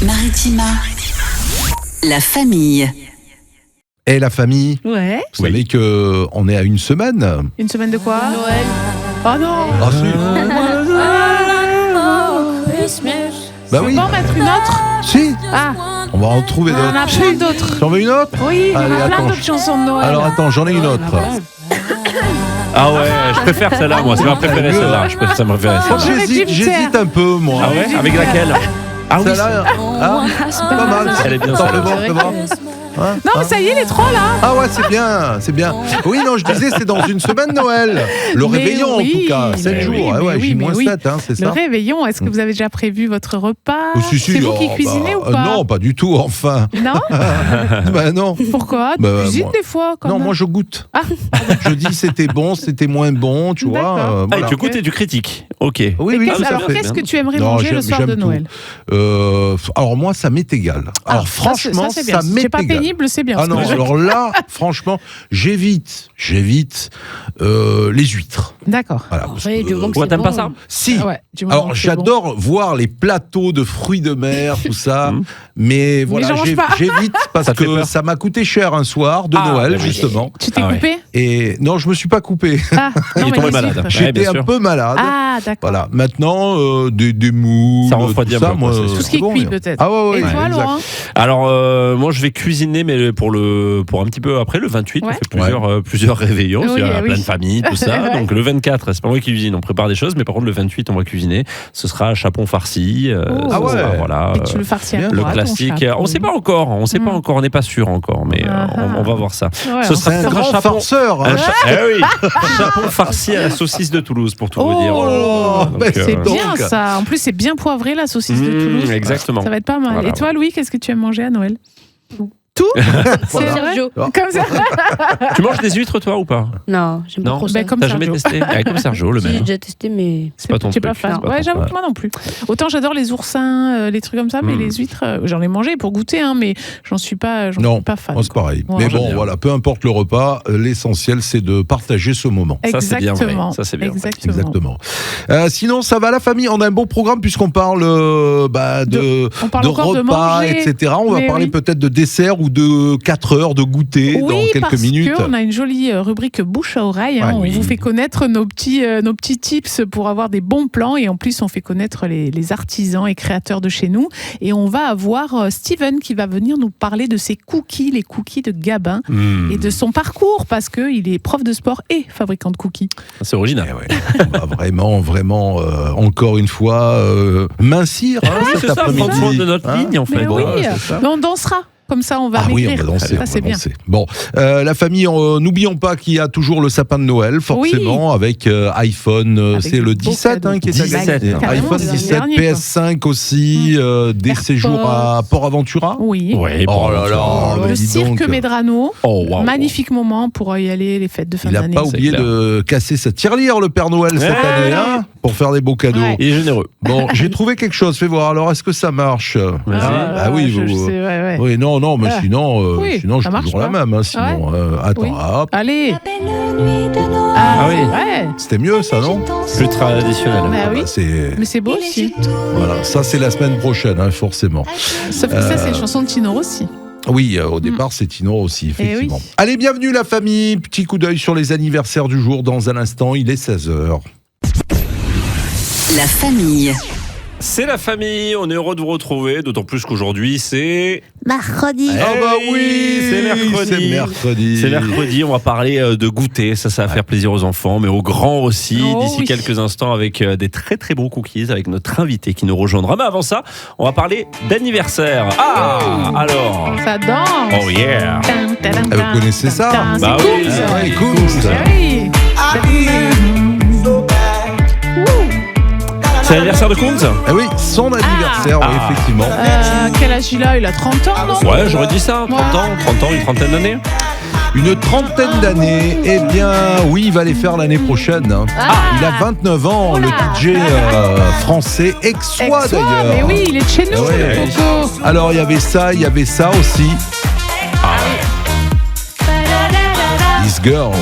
Maritima. La famille. Et la famille, Ouais. vous savez qu'on est à une semaine. Une semaine de quoi? Noël. Oh non. Ah si. Bah oui. On peut en mettre une autre? Si. Ah, On va en trouver on en a d'autres. plein d'autres. J'en veux une autre? Oui, on Allez, a plein attends. d'autres chansons de Noël. Alors attends, j'en ai une autre. Ah ouais, je préfère celle-là, moi. C'est ma préférée, celle-là. Je préfère celle-là. J'hésite un peu, moi. Ah ouais? Avec laquelle? Ah oui. Celle-là, hein, pas mal. Elle est bien, Attends, celle-là. fais voir. Hein, Non, hein. mais ça y est, les trois là. Ah ouais, c'est bien, c'est bien. Oui, non, je disais, c'est dans une semaine Noël. Le Mais réveillon, oui, en tout cas, 7 mais jours. oui, Ah ouais, mais oui, mais oui. J-7, hein, c'est Le ça. réveillon, est-ce que vous avez déjà prévu votre repas? Oh, si, si, C'est vous qui oh, cuisinez bah, ou pas? Non, pas du tout, enfin. Non. Bah non. Pourquoi? Tu Bah, cuisines moi- des fois quand Non, même. moi je goûte. Ah. Je dis c'était bon, c'était moins bon, tu vois. D'accord. Ah, Voilà. et tu goûtes et tu critiques. Ok. Oui, Et oui, qu'est-ce- tout à alors, fait. qu'est-ce que tu aimerais Non, manger le j'aime- soir de j'aime tout. Noël? Alors moi, ça m'est égal. Ah, Alors ça, franchement, c'est bien. ça m'est C'est pas égal. pénible, c'est bien. Ah ce non, que je- alors là, franchement, j'évite les huîtres. D'accord. Voilà, parce Ouais, que, du moment que Toi, c'est t'aimes bon. pas ça? si. Ah ouais, du moment Alors que c'est bon. j'adore voir les plateaux de fruits de mer, tout ça, Mhm. mais voilà, j'en mange pas. j'évite parce Ça te fait que peur ça m'a coûté cher un soir de Ah, Noël bah oui. justement. Tu t'es Ah ouais. coupé? Et non, je me suis pas coupé. Ah, Il non, est mais tombé les malade. huîtres. Ouais, J'étais bien un sûr. peu malade. Ah, d'accord. Voilà, maintenant des moules, Ça refroidit tout un ça, peu, moi, quoi, c'est sûr. Tout ce qui est bon, cuit, mais- peut-être. Ah ouais, ouais, Et toi, exact. Laurent? Alors, moi, je vais cuisiner, mais pour un petit peu après, le 28, on Ouais. fait plusieurs réveillons, Oui, il y a oui. plein de familles, tout ça. Ouais. Donc, le 24, c'est pas moi qui cuisine, on prépare des choses, mais par contre, le 28, on va cuisiner. Ce sera chapon farci. Oh. Ah ouais. Voilà. Et tu le farcis à bien. quoi, Le ton classique. chapeau? On sait pas encore, on sait pas Mm. encore, on n'est pas sûr encore, mais on va voir ça. Ouais, Ce on sera C'est un peut-être grand farceur. hein. chapon farci à la saucisse de Toulouse, pour tout vous dire. Oh, Donc, mais C'est donc. bien ça. En plus, c'est bien poivré la saucisse de Toulouse. Exactement. Ça va être pas mal. Voilà, Et toi, Louis, qu'est-ce que tu aimes manger à Noël? Tout. C'est Voilà. vrai? Sergio. Comme ça. Tu manges des huîtres, toi, ou pas? Non, j'aime pas Non. trop ça. Ben, comme T'as jamais Sergio. testé? Comme Sergio, le Si, même. j'ai déjà testé, mais C'est pas ton J'ai truc. pas fan. c'est pas Ouais, ton j'avoue truc. que moi non plus. Autant j'adore les oursins, les trucs comme ça, mais Mm. les huîtres, j'en ai mangé pour goûter, hein, mais j'en suis pas Non, fan. Oh, c'est pareil. Ouais. Mais J'aime bon, bien. voilà, peu importe le repas, l'essentiel c'est de partager ce moment. Ça, c'est bien vrai. Exactement. Ça, c'est bien vrai. Exactement. Exactement. Sinon, ça va la famille. On a un beau programme puisqu'on parle de On parle encore de repas, manger. etc. On va Mais parler oui. peut-être de dessert ou de 4 heures de goûter dans Oui, quelques parce minutes. qu'on a une jolie rubrique bouche à oreille. Hein. Ouais, On oui. vous fait connaître nos petits tips pour avoir des bons plans. Et en plus, on fait connaître les artisans et créateurs de chez nous. Et on va avoir Steven qui va venir nous parler de ses cookies, les cookies de Gabin, et de son parcours, parce qu'il est prof de sport et fabricant de cookies. C'est original. Eh ouais, on va vraiment, encore une fois, mincir Oui, cet c'est ça, après-midi. prendre soin de notre Hein ligne, en fait. Mais oui, Voilà, c'est ça. mais on dansera. Comme ça, on va Ah oui, maigrir. on va danser. Ça, on c'est va bien. danser. Bon, la famille, n'oublions pas qu'il y a toujours le sapin de Noël, forcément, avec iPhone, Avec c'est des le beaux 17 cadeaux. qui est 17, année. carrément, iPhone c'est l'année 17, dernière, quoi. PS5 aussi, des AirPods. séjours à Port-Aventura. Oui. Ouais, Oh là là, Le mais dis cirque donc. Medrano. Oh, waouh. Magnifique moment pour y aller, les fêtes de fin Il n'a d'année. pas oublié clair. de casser sa tirelire, le Père Noël, cette Ouais. année, hein, pour faire des beaux cadeaux. Ouais. Il est généreux. Bon, j'ai trouvé quelque chose, fais voir. Alors, est-ce que ça marche? Vas-y. Ah oui, je vous- sais, ouais, ouais. Oui, non, mais Ah. sinon, Oui, sinon je ça suis marche toujours la pas. même. Hein, sinon, attends, Oui. hop. Allez. Ah oui. Ouais. C'était mieux, ça, non? Plus traditionnel. Bah Ah oui. bah, c'est Mais c'est beau aussi. voilà, ça c'est la semaine prochaine, hein, forcément. Sauf que ça, c'est une chanson de Tino Rossi. Oui, au départ c'est Tino aussi, effectivement. Allez, bienvenue la famille. Petit coup d'œil sur les anniversaires du jour. Dans un instant, il est 16h. La famille. C'est la famille, on est heureux de vous retrouver, d'autant plus qu'aujourd'hui c'est... mercredi. Ah bah oui, c'est mercredi. C'est mercredi. C'est mercredi, on va parler de goûter, ça va faire plaisir aux enfants, mais aux grands aussi, Oh d'ici oui. quelques instants avec des très très bons cookies, avec notre invité qui nous rejoindra. Mais avant ça, on va parler d'anniversaire. Ah, alors... Ça danse. Oh yeah. Tan, tan, tan, Ah, vous connaissez ça? tan. Bah C'est oui. cool, ça. Ouais, cool, ça. Oui. C'est l'anniversaire de Kunz? Ah oui, son anniversaire, oui, Ah. effectivement. Quel âge il a? Il a 30 ans, non? Ouais, j'aurais dit ça, 30 ans, une trentaine d'années. Une trentaine d'années, eh bien, oui, il va les faire l'année prochaine. Hein. Il a 29 ans, le DJ français, Exois Exois, d'ailleurs. mais oui, il est de chez nous, Ouais, le ouais. coco. Alors, il y avait ça aussi. This Girl.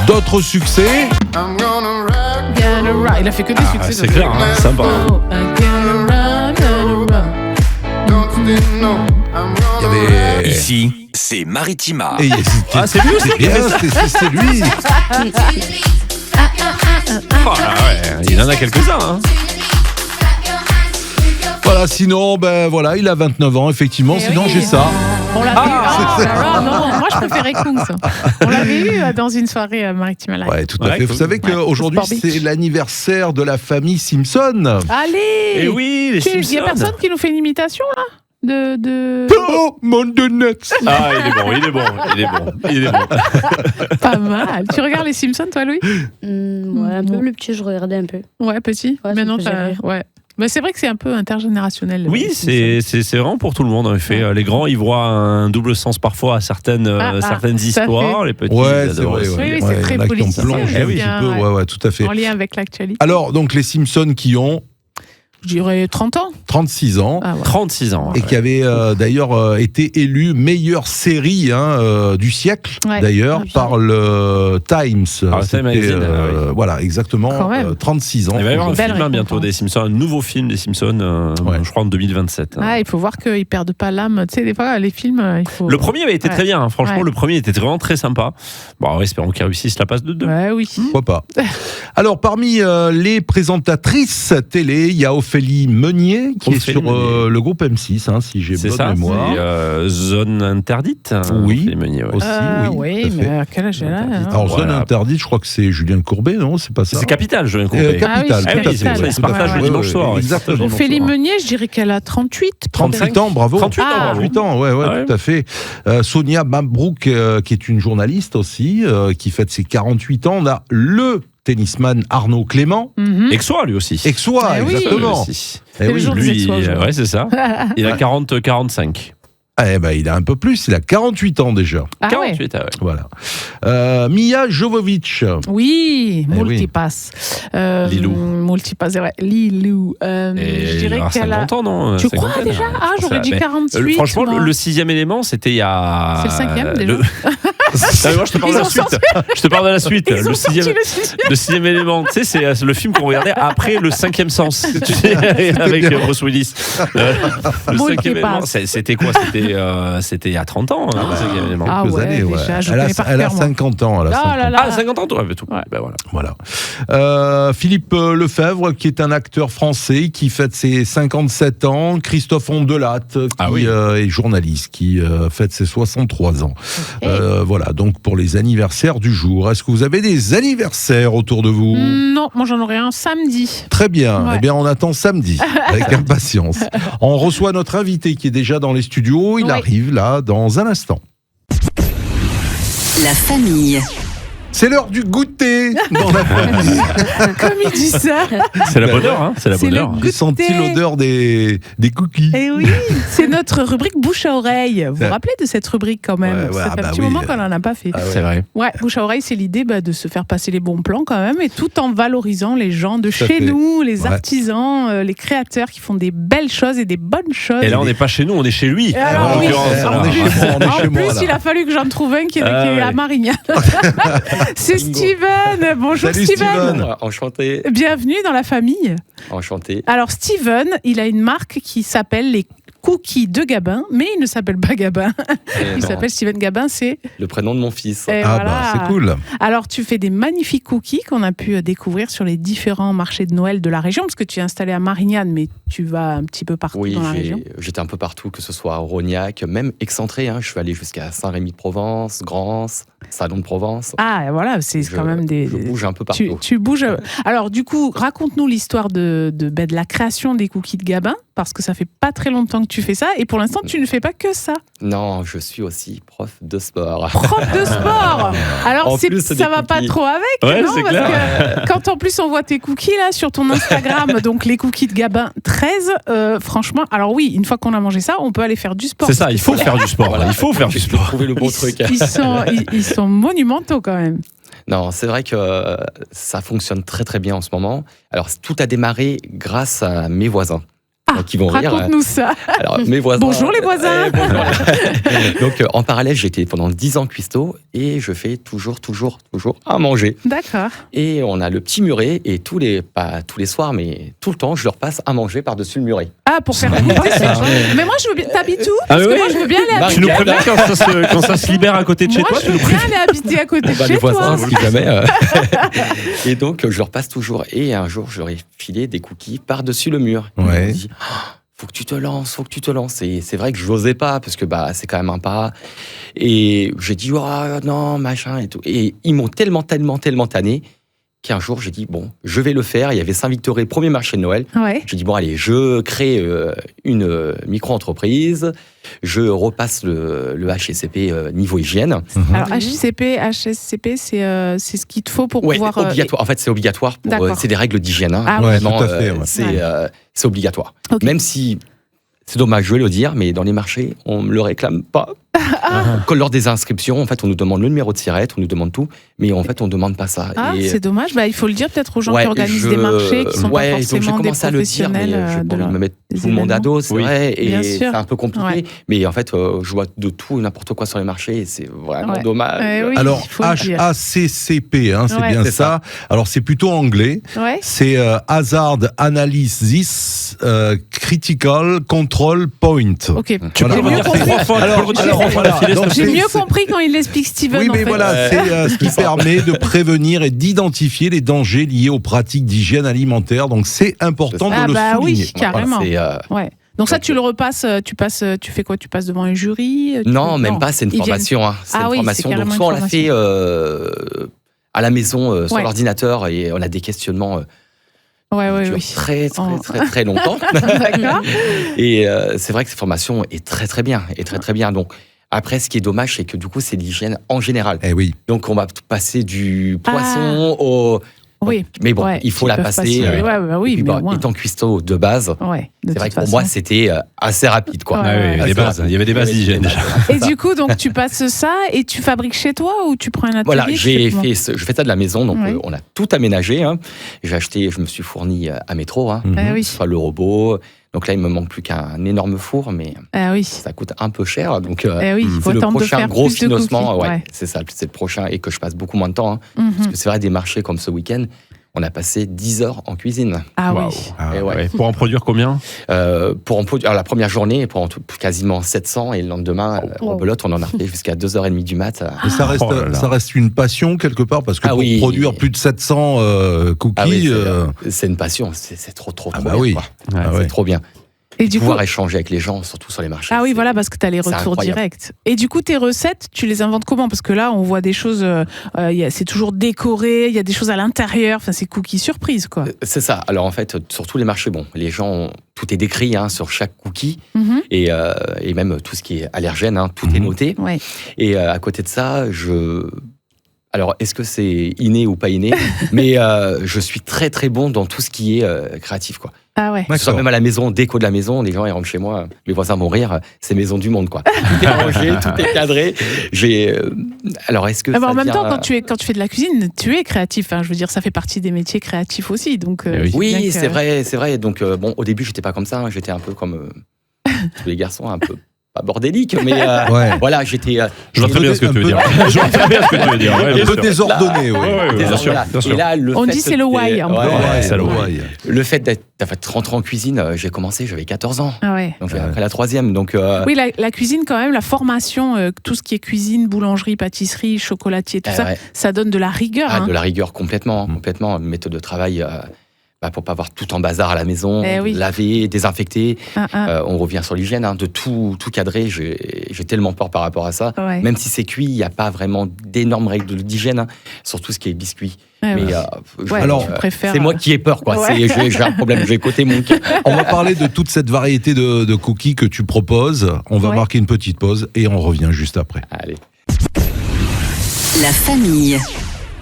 D'autres succès. Bien le ride. Il a fait que des succès. c'est clair, hein, sympa. Oh, Il y avait... Ici, c'est Maritima. Et c'est lui aussi c'est bien, c'est lui. Oh, ouais, il en a quelques-uns. Hein. Voilà, sinon, ben voilà, il a 29 ans, effectivement. Sinon, oui. j'ai ça. On l'avait eu. Non, moi je préférais Kungs. On l'avait eu dans une soirée Maritima Live. Ouais, tout à Ouais, fait. Vous savez qu'aujourd'hui, Sport Beach. c'est l'anniversaire de la famille Simpson. Allez. Et oui, les Il y a Simpsons. personne qui nous fait une imitation là de... Oh, mon de nuts. Ah, il est bon. Pas mal. Tu regardes les Simpsons, toi, Louis? Ouais, un peu plus petit, je regardais un peu. Ouais, petit. Ouais, Maintenant, ça me faisait rire. ouais. Mais c'est vrai que c'est un peu intergénérationnel. Oui, les Simpsons. c'est vraiment pour tout le monde en effet. Les grands, ils voient un double sens parfois à certaines tout à histoires. fait. Les petits, Ouais, ils c'est adorent vrai. aussi. Oui, ouais. c'est Ouais, très il y en a qui ont politisé, plongé un oui, petit bien, peu. ouais. Ouais, tout à fait. En lien avec l'actualité. Alors, donc, les Simpsons qui ont Je dirais 30 ans. 36 ans. Ah, ouais. 36 ans. Et qui avait d'ailleurs été élu meilleure série du siècle, Ouais. d'ailleurs, Ah, par le Times. Par le Time C'était, Magazine, oui. Voilà, exactement. Quand même. 36 ans. Il va y avoir un Belle film bientôt récompense. des Simpsons, un nouveau film des Simpsons, Ouais. je crois en 2027. Ah, il faut voir qu'ils perdent pas l'âme. Tu sais, des fois, les films, il faut. Le premier avait été Ouais. très bien, hein. Franchement, Ouais. le premier était vraiment très sympa. Bon, espérons qu'ils réussissent la passe de 2. Ouais, oui. Pourquoi pas. Alors, parmi les présentatrices télé, il y a Ophélie Meunier, qui est Ophélie sur Meunier. le groupe M6, si j'ai C'est bonne ça, mémoire. c'est Zone Interdite. Oui. Les Meunier, ouais. Aussi, oui, oui, tout à fait. mais à quel âge elle a hein Alors, Zone Voilà. Interdite, je crois que c'est Julien Courbet, non? C'est pas ça? C'est Capital, je viens de couper. Capital, Ah oui, tout à c'est fait. Capital. Ils se partagent Ouais, le dimanche soir. Exactement. Ophélie Meunier, je dirais qu'elle a 38. 38 ans, bravo. 38 ans, bravo. 38 ans, ouais, Ah ouais. tout à fait. Sonia Mabrouk, qui est une journaliste aussi, qui fête ses 48 ans. On a le tennisman Arnaud Clément, Mhm. Aixois, lui aussi. Aixois, Eh oui. exactement. Aussi. Eh le oui, jour des Lui, Aixois, aujourd'hui. ouais, c'est ça. Il a 45. eh ben, il a un peu plus, il a 48 ans déjà. Ah ouais. 48, ah ouais. Voilà. Mia Jovovich. Oui, Eh oui. multipass. Lilou. Multipass, c'est vrai. Lilou. Je dirais il a qu'elle a. 50 ans, non Tu crois cinquantaine, déjà hein. Ah, j'aurais dit Mais, 48. franchement, moi. le 6e élément, c'était il y a. C'est le 5e, déjà. Non, mais moi, je te parle de Ils la ont suite. Je te parle de la suite. Ils ont Le sorti 6e. le 6e. Le 6e élément, tu sais, c'est le film qu'on regardait après le 5e sens, tu sais, avec Bruce Willis. Le Bon, 5e qui élément, passe. c'était quoi C'était il y a 30 ans, hein, le 5e élément. Ah Quelques ouais, années, ouais. déjà, je Elle a, connais par elle a cœur, moi. 50 ans. Elle a Ah 50 là ans. là. Ah, 50 ans, toi, ouais, tout. Ouais. Ben voilà. Voilà. Philippe Lefebvre, qui est un acteur français, qui fête ses 57 ans. Christophe Ondelat, qui est journaliste, qui fête ses 63 ans. Voilà, donc pour les anniversaires du jour. Est-ce que vous avez des anniversaires autour de vous? Non, moi j'en aurai un samedi. Très bien. Ouais. Eh bien, on attend samedi avec impatience. On reçoit notre invité qui est déjà dans les studios. Il Oui. arrive là dans un instant. La famille. C'est l'heure du goûter dans la famille. Comme il dit ça. C'est la bonne heure, hein. C'est la C'est bonne le heure. goût. J'ai senti Goûter. l'odeur des cookies. Et oui, c'est notre rubrique bouche à oreille. Vous vous rappelez de cette rubrique quand même? Ouais, Ça fait bah un petit oui. moment qu'on n'en a pas fait. Ah ouais. C'est vrai. Ouais, bouche à oreille, c'est l'idée de se faire passer les bons plans quand même, et tout en valorisant les gens de à chez fait. nous, les Ouais. artisans, les créateurs qui font des belles choses et des bonnes choses. Et là, on n'est pas chez nous, on est chez lui. Et alors, en oui, l'occurrence, on alors. est chez moi, on est En chez moi, plus, là. il a fallu que j'en trouve un qui est Ah, ouais. à Marignane. C'est Steven. Bonjour Salut, Steven. Enchanté, Bienvenue dans la famille. enchanté. Alors Steven, il a une marque qui s'appelle les Cookies de Gabin, mais il ne s'appelle pas Gabin. Il Non, s'appelle Steven Gabin, c'est... le prénom de mon fils. Et Ah voilà. bah c'est cool. Alors tu fais des magnifiques cookies qu'on a pu découvrir sur les différents marchés de Noël de la région, parce que tu es installé à Marignane, mais tu vas un petit peu partout Oui, dans la région. j'étais un peu partout, que ce soit à Rognac, même excentré. Je suis allé jusqu'à Saint-Rémy-de-Provence, Grance, Salon de Provence. Ah voilà, c'est Je- quand même des... Je bouge un peu partout. Tu bouges. Alors, du coup, raconte-nous l'histoire de la création des cookies de Gabin, parce que ça fait pas très longtemps que tu fais ça, et pour l'instant, tu ne fais pas que ça. Non, je suis aussi prof de sport. Prof de sport. Alors, En plus des ça va pas cookies. trop avec, Ouais, non? c'est Parce clair. que quand en plus on voit tes cookies là sur ton Instagram, donc les cookies de Gabin 13, franchement, alors oui, une fois qu'on a mangé ça, on peut aller faire du sport. C'est ça, il faut faire du sport. Voilà. Il faut faire du J'ai sport. trouvé le bon truc. Ils sont monumentaux quand même. Non, c'est vrai que ça fonctionne très très bien en ce moment. Alors, tout a démarré grâce à mes voisins. Ah, Qui vont rire. raconte-nous ça. Alors, mes voisins. Bonjour les voisins. Bonjour. Donc, en parallèle, j'étais pendant 10 ans cuistot et je fais toujours à manger. D'accord. Et on a le petit muret, et pas tous les soirs, mais tout le temps, je leur passe à manger par-dessus le muret. Ah, pour faire goûter, c'est vrai. Mais moi, je veux bien. T'habites où? Parce que moi, je veux bien aller Marie- Tu nous habiter. préviens quand ça se libère à côté de chez Moi, toi, je tu veux nous bien préviens. aller habiter à côté de Bah, chez les voisins, toi. si jamais. Et donc, je leur passe toujours. Et un jour, je leur ai filé des cookies par-dessus le mur. Ils Ouais. m'ont dit, faut que tu te lances. Et c'est vrai que je n'osais pas, parce que c'est quand même un pas. Et j'ai dit, oh non, machin et tout. Et ils m'ont tellement tanné qu'un jour, j'ai dit, bon, je vais le faire. Il y avait Saint-Victoré, premier marché de Noël. Ouais. J'ai dit, bon, allez, je crée une micro-entreprise. Je repasse le HACCP niveau hygiène. Alors, HSCP, c'est ce qu'il te faut pour Ouais, pouvoir. obligatoire. En fait, c'est obligatoire. D'accord. C'est des règles d'hygiène. Hein. Ah, ouais, Vraiment, tout à fait, ouais. c'est obligatoire. Ok. Même si, c'est dommage, je vais le dire, mais dans les marchés, on ne le réclame pas. Quand lors des inscriptions, en fait, on nous demande le numéro de siret, on nous demande tout, mais en fait, on ne demande pas ça. Ah, Et- c'est dommage. Bah, il faut le dire peut-être aux gens Ouais, qui organisent des marchés, qui sont pas donc j'ai forcément des commencé à le dire, mais professionnels je de peux leur- me mettre des tout le monde à événements. dos, c'est Oui. vrai, Bien et sûr. c'est un peu compliqué. Ouais. Mais en fait, je vois de tout et n'importe quoi sur les marchés, et c'est vraiment Ouais. dommage. Oui, Alors, il faut le dire. HACCP, hein, c'est Ouais. bien C'est ça. Alors, c'est plutôt anglais. Ouais. C'est Hazard Analysis Critical Control Point. Ok. Tu peux Voilà. le redire trois fois, tu peux le redire trois fois d'affilée, s'il te donc, plaît. J'ai c'est- mieux compris quand il l'explique Steven. Oui, en mais fait. voilà, c'est ce qui permet de prévenir et d'identifier les dangers liés aux pratiques d'hygiène alimentaire. Donc, c'est important Ah de le bah souligner. oui, carrément. C'est, Ouais. Donc ça, tu le repasses, tu fais quoi? Tu passes devant un jury? Non, même pas, c'est une Ils viennent- formation. Hein. C'est Ah une oui, formation. c'est Donc, carrément soit on une l'a fait à la maison, sur Ouais. l'ordinateur, et on a des questionnements Ouais, qui ouais, durent oui. très longtemps. D'accord. Et c'est vrai que cette formation est très bien. Très bien. Donc, après, ce qui est dommage, c'est que du coup, c'est de l'hygiène en général. Eh oui. Donc, on va passer du poisson au. Oui. Mais bon, Ouais, il faut ils la peuvent passer. Ouais, bah oui, et puis, mais au moins. étant cuistot de base, Ouais, de c'est vrai toute que pour façon. moi, c'était assez rapide, quoi. Ouais, Ah oui, il y avait des bases, il y avait des bases d'hygiène déjà. Et du coup, donc tu passes ça et tu fabriques chez toi ou tu prends un atelier? Voilà, tu fais comment? je fais ça de la maison, donc Ouais. on a tout aménagé. Hein. Je me suis fourni à Métro, hein, Ah oui. soit le robot. Donc là, il me manque plus qu'un énorme four, mais Ah oui. ça coûte un peu cher. Donc Eh oui, il faut c'est le attendre de prochain faire gros plus de financement. cookies. Ouais, c'est ça, c'est le prochain, et que je passe beaucoup moins de temps. Hein, Mhm. parce que c'est vrai, des marchés comme ce week-end, on a passé 10 heures en cuisine. Ah Waouh. oui. Ah, Et ouais. Ouais. Pour en produire combien? Pour en produire, la première journée, pour quasiment 700, et le lendemain, Oh. rebelote, on en a fait jusqu'à 2h30 du mat. Et ça reste, Oh là là. ça reste une passion quelque part, parce que Ah pour oui. produire plus de 700 cookies, Ah oui, c'est une passion, c'est trop ah bien. bah oui. Quoi. Ah C'est ouais. trop bien. Et du coup, Pouvoir échanger avec les gens, surtout sur les marchés. ah oui, c'est- voilà, parce que tu as les c'est retours incroyable. directs. Et du coup, tes recettes, tu les inventes comment? Parce que là, on voit des choses, c'est toujours décoré, il y a des choses à l'intérieur, enfin, c'est cookies surprise, quoi. C'est ça. Alors en fait, sur tous les marchés, bon, les gens, tout est décrit hein, sur chaque cookie, Mhm. et même tout ce qui est allergène, hein, tout est Mhm. noté. Ouais. Et à côté de ça, alors, est-ce que c'est inné ou pas inné? Mais je suis très bon dans tout ce qui est créatif, quoi. Ah ouais. Que ce soit D'accord. même à la maison, déco de la maison, les gens ils rentrent chez moi, les voisins vont rire, c'est maison du monde, quoi. Tout est rangé, tout est cadré. Alors, est-ce que Ah bah, ça en même vient- temps, quand tu fais de la cuisine, tu es créatif. Hein, je veux dire, ça fait partie des métiers créatifs aussi. Donc, Eh oui. c'est bien Oui, que- c'est vrai. Donc, bon, au début, j'étais pas comme ça. Hein. J'étais un peu comme tous les garçons, un peu pas bordélique, mais Ouais. voilà, j'étais. Je vois très bien ce que tu veux dire. Je vois très bien ce que tu veux dire. Ouais, Un bien peu sûr. désordonné, oui. Ouais, ouais, bien sûr, voilà. bien sûr. Et là, On dit c'est le why, un peu. Ouais, c'est le ouais. Le fait d'être rentré en cuisine, j'ai commencé, j'avais 14 ans. Ah ouais. Donc, Ouais. après la troisième. Donc, Oui, la cuisine, quand même, la formation, tout ce qui est cuisine, boulangerie, pâtisserie, chocolatier, tout ça, ouais. ça donne de la rigueur. Ah, hein. de la rigueur complètement. Une méthode de travail pour pas avoir tout en bazar à la maison, Eh oui. laver, désinfecter. Ah, ah. On revient sur l'hygiène, hein, de tout cadrer. J'ai tellement peur par rapport à ça. Ouais. Même si c'est cuit, il n'y a pas vraiment d'énormes règles d'hygiène, hein, sur tout ce qui est biscuits. Ouais, Mais ouais. Ouais, alors, tu préfères, c'est moi qui ai peur, quoi. Ouais. J'ai un problème, j'ai côté mon cœur. On va parler de toute cette variété de cookies que tu proposes. On va Ouais. marquer une petite pause et on revient juste après. Allez. La famille.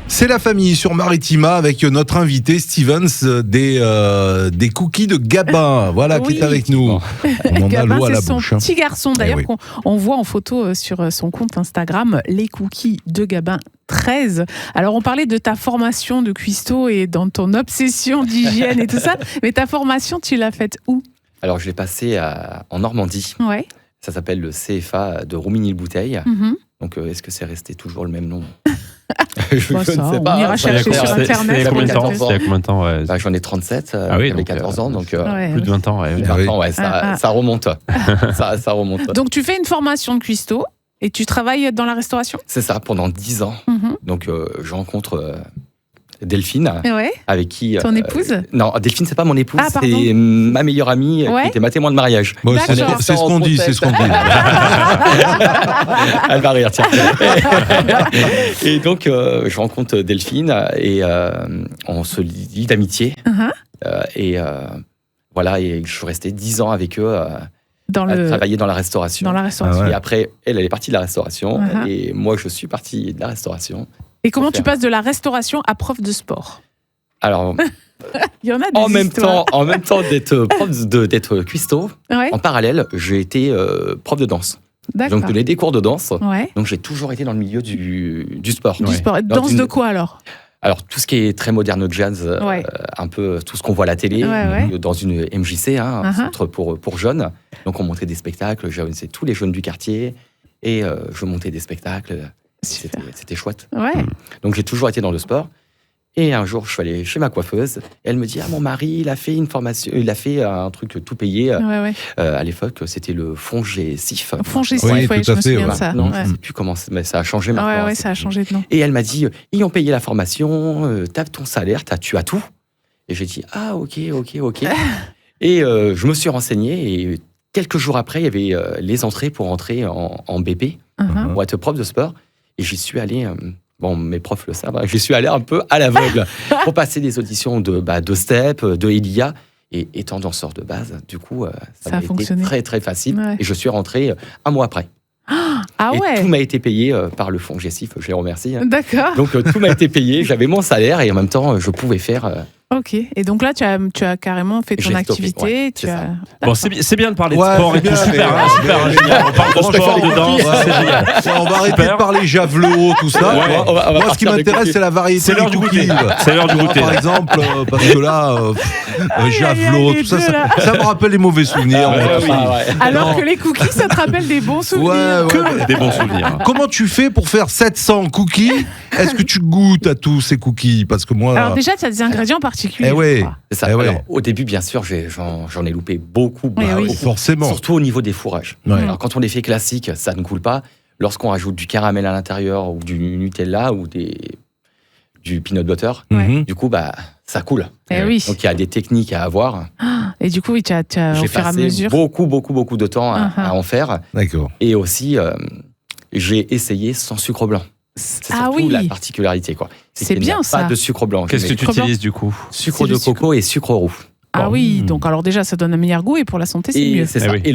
C'est la famille sur Maritima avec notre invité Stevens des cookies de Gabin. Voilà qui Oui. est avec nous. On en a Gabin, l'eau à la c'est son bouche. hein. petit garçon, d'ailleurs, oui. qu'on voit en photo sur son compte Instagram, les cookies de Gabin 13. Alors, on parlait de ta formation de cuistot et dans ton obsession d'hygiène et tout ça, mais ta formation, tu l'as faite où? Alors, je l'ai passé en Normandie. Ouais. Ça s'appelle le CFA de Roumigny-le-Bouteille. Mhm. Donc, est-ce que c'est resté toujours le même nom? Bon, ne ça, sais on pas. ira chercher sur C'était Internet. il y a combien de temps? 14 ans. C'était il y a combien de temps, ouais. Bah, j'en ai 37, oui, j'avais donc, 14 ans, donc Ouais. Plus de 20 ans, ouais. plus de Ah oui. 20 ans, ouais, ça remonte. ça remonte. Donc tu fais une formation de cuistot et tu travailles dans la restauration. C'est ça, pendant 10 ans. Mhm. Donc, je rencontre Delphine, Ouais. avec qui... Ton épouse? Non, Delphine, c'est pas mon épouse, Ah, pardon. c'est ma meilleure amie Ouais. qui était ma témoin de mariage. Bon, D'accord. c'est ce qu'on dit, c'est ce qu'on dit. Elle va rire, tiens. Et donc, je rencontre Delphine et on se lie d'amitié. Uh-huh. Voilà, et je suis resté 10 ans avec eux Dans à le travailler dans la restauration. dans la restauration. Ah ouais. Et après, elle est partie de la restauration Uh-huh. et moi, je suis parti de la restauration. Et comment tu passes de la restauration à prof de sport? Alors, Il y en a des en même histoires. temps d'être prof d'être cuistot, Ouais. en parallèle, j'ai été prof de danse. D'accord. Donc, donné des cours de danse. Ouais. Donc, j'ai toujours été dans le milieu du sport. Du sport. Dans Danse une- de quoi alors? Alors, tout ce qui est très moderne jazz, Ouais. un peu tout ce qu'on voit à la télé, Ouais. dans une MJC, un Uh-huh. centre pour jeunes. Donc, on montrait des spectacles, j'ai réuni tous les jeunes du quartier et je montais des spectacles. Super. C'était chouette. Ouais. Donc, j'ai toujours été dans le sport. Et un jour, je suis allé chez ma coiffeuse. Et elle me dit, mon mari, il a fait une formation, il a fait un truc tout payé. Ouais. À l'époque, c'était le FONGECIF. Fongicif, Oui, ouais, tout je à me fait, souviens de ouais. ça. Non, Ouais. je ne sais plus comment, mais ça a changé maintenant. Ouais, C'est ça a plus- changé de nom. Et elle m'a dit, ils ont payé la formation, t'as ton salaire, tu as tout. Et j'ai dit, ah ok. Et je me suis renseigné et quelques jours après, il y avait les entrées pour entrer en BP, Uh-huh. pour être prof de sport. Et j'y suis allé, mes profs le savent, j'y suis allé un peu à l'aveugle pour passer des auditions de step, de Elia. Et étant danseur de base, du coup, Ça ça a a été fonctionné. très très facile. Ouais. Et je suis rentré un mois après. Ah Et ouais. tout m'a été payé par le FONGECIF, je les remercie. D'accord. Donc tout m'a été payé, j'avais mon salaire et en même temps je pouvais faire. Ok. Et donc là, tu as carrément fait ton J'ai stoppé, activité. ouais, tu c'est as... ça. Bon, c'est bien de parler de Ouais, sport et c'est tout, bien, super, mais- hein, super, mais- génial. On parle de sport, de danse, c'est génial. Ouais, on va arrêter Super. de parler javelot, tout ça. Ouais. tu vois. On va Moi, ce qui partir des m'intéresse, cookies. c'est la variété. C'est l'heure des du goûter. cookies. C'est l'heure du goûter. Par exemple, parce que là, javelot, les tout ça, deux, là. ça me rappelle les mauvais souvenirs. Ouais, moi, tout oui. ça. Alors Non. que les cookies, ça te rappelle des bons souvenirs. Ouais. Des bons souvenirs. Comment tu fais pour faire 700 cookies? Est-ce que tu goûtes à tous ces cookies? Parce que moi. Alors déjà, tu as des ingrédients particuliers. Eh ouais. je crois. C'est ça. Eh ouais. Alors, au début, bien sûr, j'en ai loupé beaucoup, Oui. Forcément. surtout au niveau des fourrages. Ouais. Alors quand on les fait classiques, ça ne coule pas. Lorsqu'on rajoute du caramel à l'intérieur ou du Nutella ou du peanut butter, Mhm. du coup, ça coule. Eh oui. Donc il y a des techniques à avoir. Et du coup, oui, tu as au J'ai fur et à passé mesure. beaucoup de temps Uh-huh. à en faire. D'accord. Et aussi, j'ai essayé sans sucre blanc. C'est Ah surtout oui. la particularité, quoi. C'est qu'il n'y a bien, ça. Pas de sucre blanc. Qu'est-ce que Je mets tu Comment utilises du coup? Sucre C'est de le sucre. coco et sucre roux. Ah oui, Mmh. donc alors déjà, ça donne un meilleur goût et pour la santé, c'est Et mieux. c'est Eh ça. oui. Et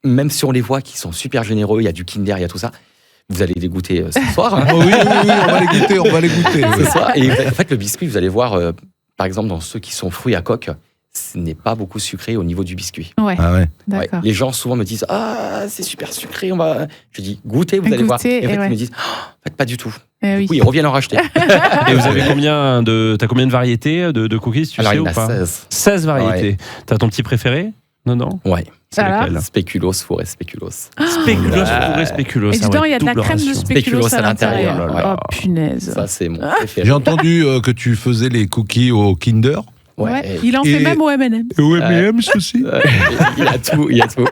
même si on les voit qui sont super généreux, il y a du Kinder, il y a tout ça. Vous allez les goûter ce soir. hein. Ah oui, on va les goûter. Ce soir. Et en fait, le biscuit, vous allez voir, par exemple, dans ceux qui sont fruits à coque, ce n'est pas beaucoup sucré au niveau du biscuit. Ouais, Ah ouais. Ouais. d'accord. Les gens souvent me disent, c'est super sucré. Je dis goûtez, vous allez voir. Goûtez, Et en fait, et ouais. ils me disent, en fait, pas du tout. Eh oui. Oui, ils reviennent en racheter. Et vous avez combien de variétés de cookies, tu Alors, sais il y ou en a pas? 16. 16 variétés. T'as ton petit préféré? Non. Ouais. C'est Voilà. lequel? Spéculoos, fourré spéculoos. Spéculoos, fourré spéculoos. Et ah dedans, ouais, il y a de la double crème de ration. spéculoos à l'intérieur. l'intérieur, ouais. Oh, punaise. Ça, c'est mon préféré. J'ai entendu que tu faisais les cookies au Kinder. Ouais. Il en fait Et- même au M&M. Et au M&M's aussi. Il y a tout, il y a tout.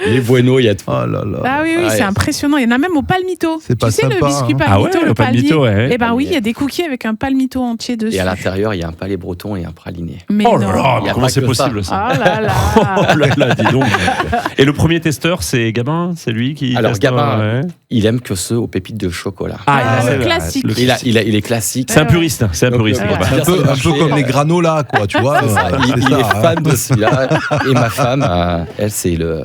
Les Bueno, il y a tout. Oh là là. Ah oui, Ouais. c'est impressionnant. Il y en a même au palmito. C'est pas tu sais, le sympa, biscuit hein. palmito, Ah ouais, le palmier. palmito, ouais. Eh ben oui, il y a des cookies avec un palmito entier dessus. Et à l'intérieur, il y a un palais breton et un praliné. Mais Oh là non. là, Il y a comment pas c'est que possible ça? Oh là là. Oh là là, dis donc. Et le premier testeur, c'est Gabin? C'est lui qui Alors, teste, Gabin, ouais. il aime que ceux aux pépites de chocolat. Ah, c'est le vrai. classique. Il est classique. C'est un puriste, c'est un Donc, puriste. ouais. Gabin. C'est un peu comme les granolas, quoi, tu vois. Il c'est est ça, hein. fan de celui-là. Et ma femme, elle, c'est le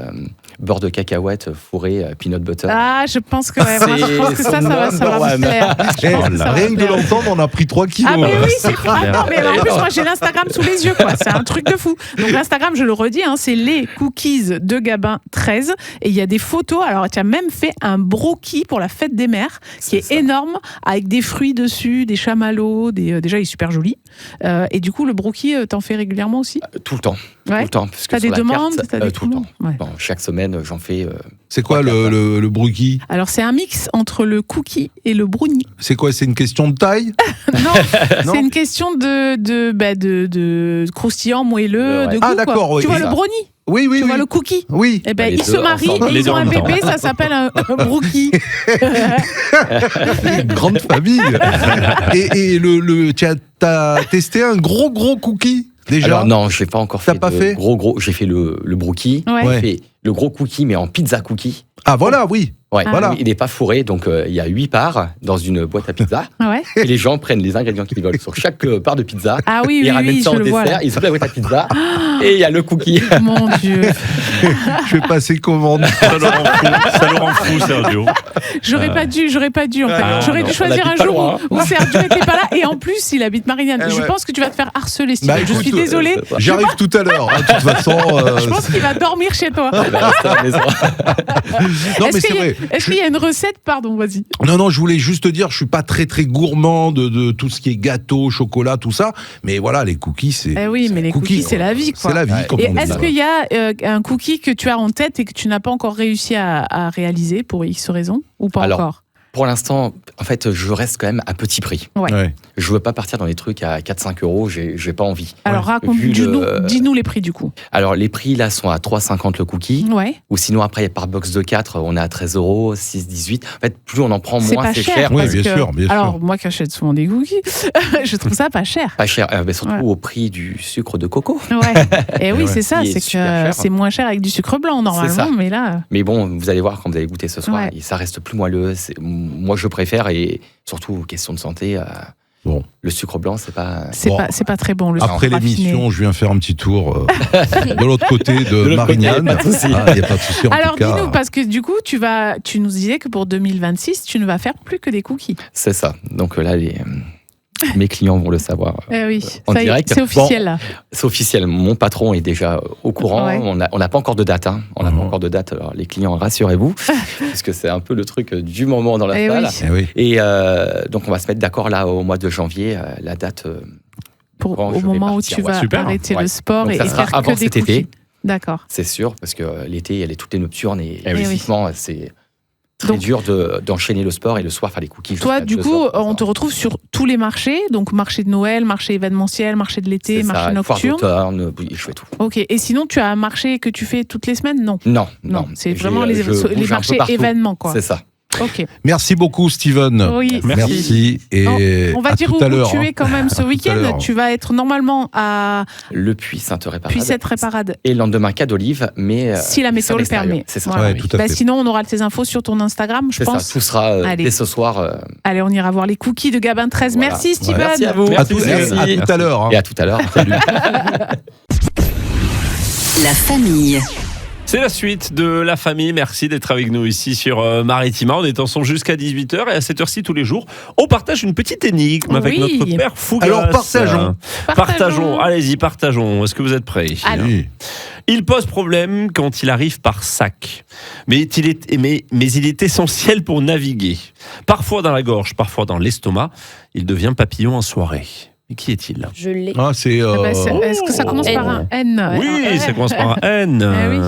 beurre de cacahuète fourré peanut butter. Ah, je pense que, ouais, moi, je pense que ça va number me one. plaire. Eh, Je pense que ça va rien me que de plaire. l'entendre, on a pris 3 kilos. Ah mais oui, c'est c'est clair. non, mais en plus moi j'ai l'Instagram sous les yeux quoi, c'est un truc de fou. Donc l'Instagram, je le redis, hein, c'est les cookies de Gabin 13 et il y a des photos. Alors tu as même fait un broki pour la fête des mères qui est ça. énorme avec des fruits dessus, des chamallows, déjà il est super joli. Et du coup le broki t'en fais régulièrement aussi? Tout le temps. Ouais. Tout le temps. Parce que T'as sur des la demandes, carte, t'as des tout le temps. commandes? Ouais. Bon, chaque semaine, semaine, j'en fais. C'est quoi 3-4. le brookie? Alors, c'est un mix entre le cookie et le brownie. C'est quoi? C'est une question de taille? Non, Non. c'est une question de croustillant, moelleux, Ouais. de goût. Ah, d'accord, quoi. oui. Tu vois Et- le brownie, Oui, oui, tu oui. vois le cookie. Oui. Eh ben, Les ils se deux marient ensemble. et Les ils deux ont en un même temps. bébé, ça s'appelle un brookie. Une grande famille. Et t'as testé un gros cookie déjà? Alors non, je n'ai pas encore T'as fait. pas fait Gros. J'ai fait le brookie. Ouais. Ouais. J'ai fait le gros cookie, mais en pizza cookie. Ah voilà, oui. Ouais, Ah. Voilà. Il n'est pas fourré, donc il y a 8 parts dans une boîte à pizza. Ouais. Et les gens prennent les ingrédients qu'ils veulent sur chaque part de pizza. Ah oui, Ils oui, ramènent oui, ça je en le vois. dessert, Là. ils ouvrent la boîte à pizza et il y a le cookie. Mon Dieu. Je vais passer commande. Ça le rend fou, Sergio. J'aurais pas dû en fait. Ah, J'aurais non, dû on choisir habite un pas jour loin, où Sergio n'était pas là et en plus il habite Marignane. Eh Je ouais. pense que tu vas te faire harceler, Steve. Bah, Je écoute, suis désolée. C'est ça. J'arrive tout à l'heure. De toute façon. Je pense qu'il va dormir chez toi. Il va rester à la maison. Non, mais Est-ce c'est qu'il y a- vrai. est-ce qu'il y a une recette? Pardon, vas-y. Non, je voulais juste te dire, je suis pas très gourmand de tout ce qui est gâteau, chocolat, tout ça. Mais voilà, les cookies, c'est. Eh oui, mais les cookies, c'est la vie, quoi. C'est la vie, comme Et on dit. est-ce qu'il y a un cookie que tu as en tête et que tu n'as pas encore réussi à réaliser pour X raisons ou pas Alors, encore? Pour l'instant, en fait, je reste quand même à petit prix. Ouais. Je veux pas partir dans les trucs à 4-5 euros, j'ai pas envie. Alors raconte, Vu dis-nous les prix du coup. Alors les prix là sont à 3,50 le cookie. Ouais. Ou sinon après par box de 4, on est à 13 euros, 6,18. En fait, plus on en prend, C'est moins pas c'est cher. cher. Oui, parce bien que- sûr, bien sûr. Alors moi qui achète souvent des cookies, je trouve ça pas cher. Pas cher, mais surtout Ouais. au prix du sucre de coco. Ouais. Et oui, Ouais. c'est ça, Qui est c'est super que cher. c'est moins cher avec du sucre blanc ça. normalement, mais là. Mais bon, vous allez voir quand vous allez goûter ce soir, Ouais. et ça reste plus moelleux. Moi, je préfère, et surtout question de santé, Bon. le sucre blanc, c'est pas. C'est pas très bon le sucre Après raffiné. l'émission, je viens faire un petit tour de l'autre côté de l'autre Marignane. côté, pas de souci. Il n'y a pas de souci. En Alors tout cas. dis-nous, parce que du coup, tu nous disais que pour 2026, tu ne vas faire plus que des cookies. C'est ça. Donc là, mes clients vont le savoir. Eh oui, En ça y est, direct. c'est officiel là. C'est officiel. Mon patron est déjà au courant. Ouais. On n'a pas encore de date. On n'a Mhm. pas encore de date. Alors, les clients, rassurez-vous, puisque c'est un peu le truc du moment dans la Eh salle. oui. Eh oui. Et donc, on va se mettre d'accord là au mois de janvier, la date. Quand Au je vais moment où partir, tu ouais. vas Super. arrêter Ouais. le sport Donc, et ça et sera faire avant que des cet été. cookies. D'accord. C'est sûr, parce que l'été, elle est toutes les nocturnes et Eh oui. physiquement, c'est très Donc- dur d'enchaîner le sport et le soir faire les cookies. Toi, jusqu'à du 2 coup, heures, 3 on te heures. retrouve sur tous les marchés, donc marché de Noël, marché événementiel, marché de l'été, C'est ça, marché foire nocturne. d'automne, oui, je fais tout. Ok. Et sinon, tu as un marché que tu fais toutes les semaines? Non. Non, C'est J'ai, vraiment je bouge un peu marchés partout. événements, quoi. C'est ça. Ok. Merci beaucoup, Steven. Oui. Merci. Et On va à dire tout où à l'heure. tu es quand même ce À week-end. l'heure. Tu vas être normalement à Le puits Sainte-Réparade. Puy-Cette-Réparade. Et le lendemain, Cas d'Olive, mais. Si la météo ça le reste sérieux. permet. C'est ça. Voilà. Ouais, tout à Bah, fait. sinon, on aura tes infos sur ton Instagram, je C'est ça, pense. tout sera Allez. dès ce soir. Allez, on ira voir les cookies de Gabin 13. Voilà. Merci, Steven. Merci à vous. À Merci, tout, Steven. à tout à l'heure. hein. Et à tout à l'heure. Salut. La famille. C'est la suite de La Famille. Merci d'être avec nous ici sur Maritima. On est ensemble jusqu'à 18h et à cette heure-ci tous les jours, on partage une petite énigme avec Oui. notre père Fougas. Alors, partageons. Partageons. Allez-y, partageons. Est-ce que vous êtes prêts? Allez. Oui. Il pose problème quand il arrive par sac, mais il est essentiel pour naviguer. Parfois dans la gorge, parfois dans l'estomac, il devient papillon en soirée. Mais qui est-il? Je l'ai. Ah, c'est. Ah bah, est-ce que ça commence N. par un N? Oui, ça commence par un N. Eh oui.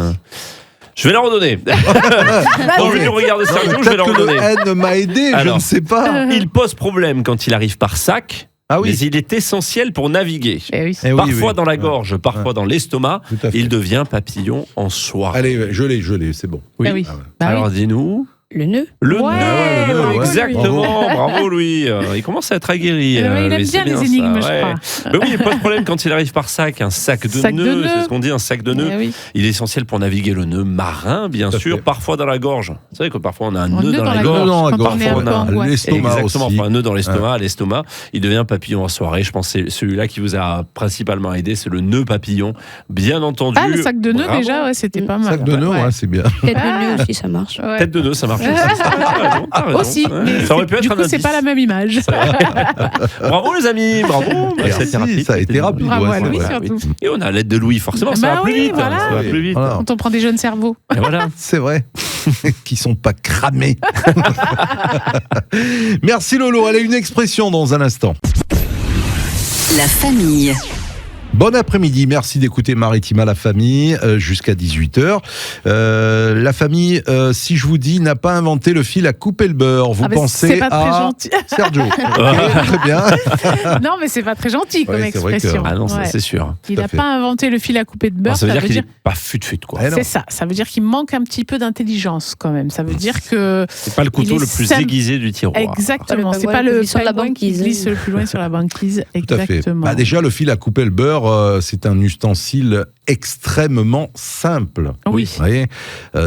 Je vais la redonner. Bon, je vais regarder ça. Je vais Peut-être la que redonner. le N m'a aidé, je Alors. ne sais pas. Il pose problème quand il arrive par sac, Ah mais oui. il est essentiel pour naviguer. Eh oui. Eh oui, Parfois oui. dans la gorge, parfois dans l'estomac, Tout à fait. il devient papillon en soirée. Allez, je l'ai, c'est bon. Oui. Ah oui. Ah ouais. Bah oui. Alors dis-nous. Le nœud. Le Ouais, nœud. Ah ouais, le nœud, ouais. Exactement, bravo Louis. Il commence à être aguerri. Il aime mais c'est bien les ça, énigmes, je ouais. crois. Mais oui, il n'y a pas de problème quand il arrive par sac, un sac de Sac de nœuds, nœuds. c'est ce qu'on dit, un sac de nœuds. Eh oui. Il est essentiel pour naviguer le nœud marin, bien Tout à sûr, fait. parfois dans la gorge. Vous savez que parfois on a un Un nœud dans la gorge. Dans la quand gorge, on est un peu parfois, on a angoissé. l'estomac Exactement, aussi. enfin, un nœud dans l'estomac, à l'estomac, il devient papillon en soirée. Je pense que c'est celui-là qui vous a principalement aidé, c'est le nœud papillon, bien entendu. Ah, le sac de nœuds, Bravo. déjà, ouais, c'était pas mal. Sac de nœuds, Ouais. ouais, c'est bien. Tête Ah. de nœud aussi, ça marche. Ouais. Tête de nœud, ça marche aussi. T'as raison. Aussi, Ouais. mais Ça aurait pu être du un coup, c'est indice. pas la même image. Bravo les amis, bravo. Bah, Merci, ça a été rapide. ça a été rapide. Bravo ouais, à c'est Louis, vrai. surtout. Et on a l'aide de Louis, forcément, ça Bah va plus oui, vite. voilà. Ça va plus vite. Voilà. Quand on prend des jeunes cerveaux. Et voilà. C'est vrai. Qui sont pas cramés. Merci Lolo. Elle a une expression dans un instant. La famille. Bon après-midi, merci d'écouter Maritima la famille jusqu'à 18h. La famille, si je vous dis, n'a pas inventé le fil à couper le beurre. Vous pensez c'est pas très à gentil. Sergio. Ok, très bien. Non, mais c'est pas très gentil comme Ouais, c'est vrai que- expression. Ah non, ça Ouais. c'est sûr. Il Tout à n'a fait. pas inventé le fil à couper de beurre. Ça veut dire qu'il n'est pas fut-fut, quoi. Eh non. C'est ça. Ça veut dire qu'il manque un petit peu d'intelligence quand même. Ça veut dire que C'est pas le couteau Il est le plus simple. aiguisé du tiroir. exactement. Pas le C'est pas pingouin qui le glisse sur la pingouin qui banquise. glisse le plus loin sur la banquise. Tout à fait. Exactement. Bah, déjà, le fil à couper le beurre, c'est un ustensile extrêmement simple. Oui. Vous voyez,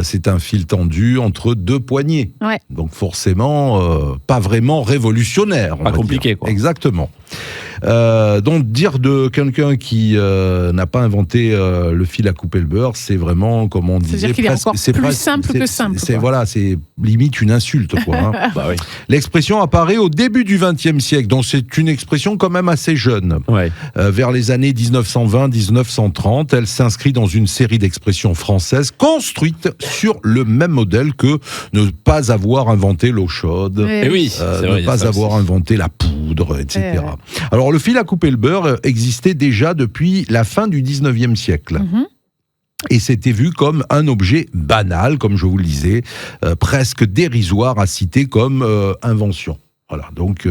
c'est un fil tendu entre deux poignées. Ouais. Donc forcément, pas vraiment révolutionnaire. on Pas va compliqué, dire. quoi. Exactement. Donc dire de quelqu'un qui n'a pas inventé le fil à couper le beurre, c'est vraiment, comme on disait, C'est-à-dire qu'il est encore plus simple que simple, C'est quoi. voilà, c'est limite une insulte, quoi. Hein. Bah oui. L'expression apparaît au début du XXe siècle, donc c'est une expression quand même assez jeune. Ouais. Vers les années 1920-1930, elle s'inscrit dans une série d'expressions françaises construites sur le même modèle que ne pas avoir inventé l'eau chaude, Et oui, c'est vrai, il ne y a pas ça avoir aussi. inventé la poudre, etc. Ouais. Alors le fil à couper le beurre existait déjà depuis la fin du 19e siècle. Mhm. Et c'était vu comme un objet banal, comme je vous le disais, presque dérisoire à citer comme invention. Voilà, donc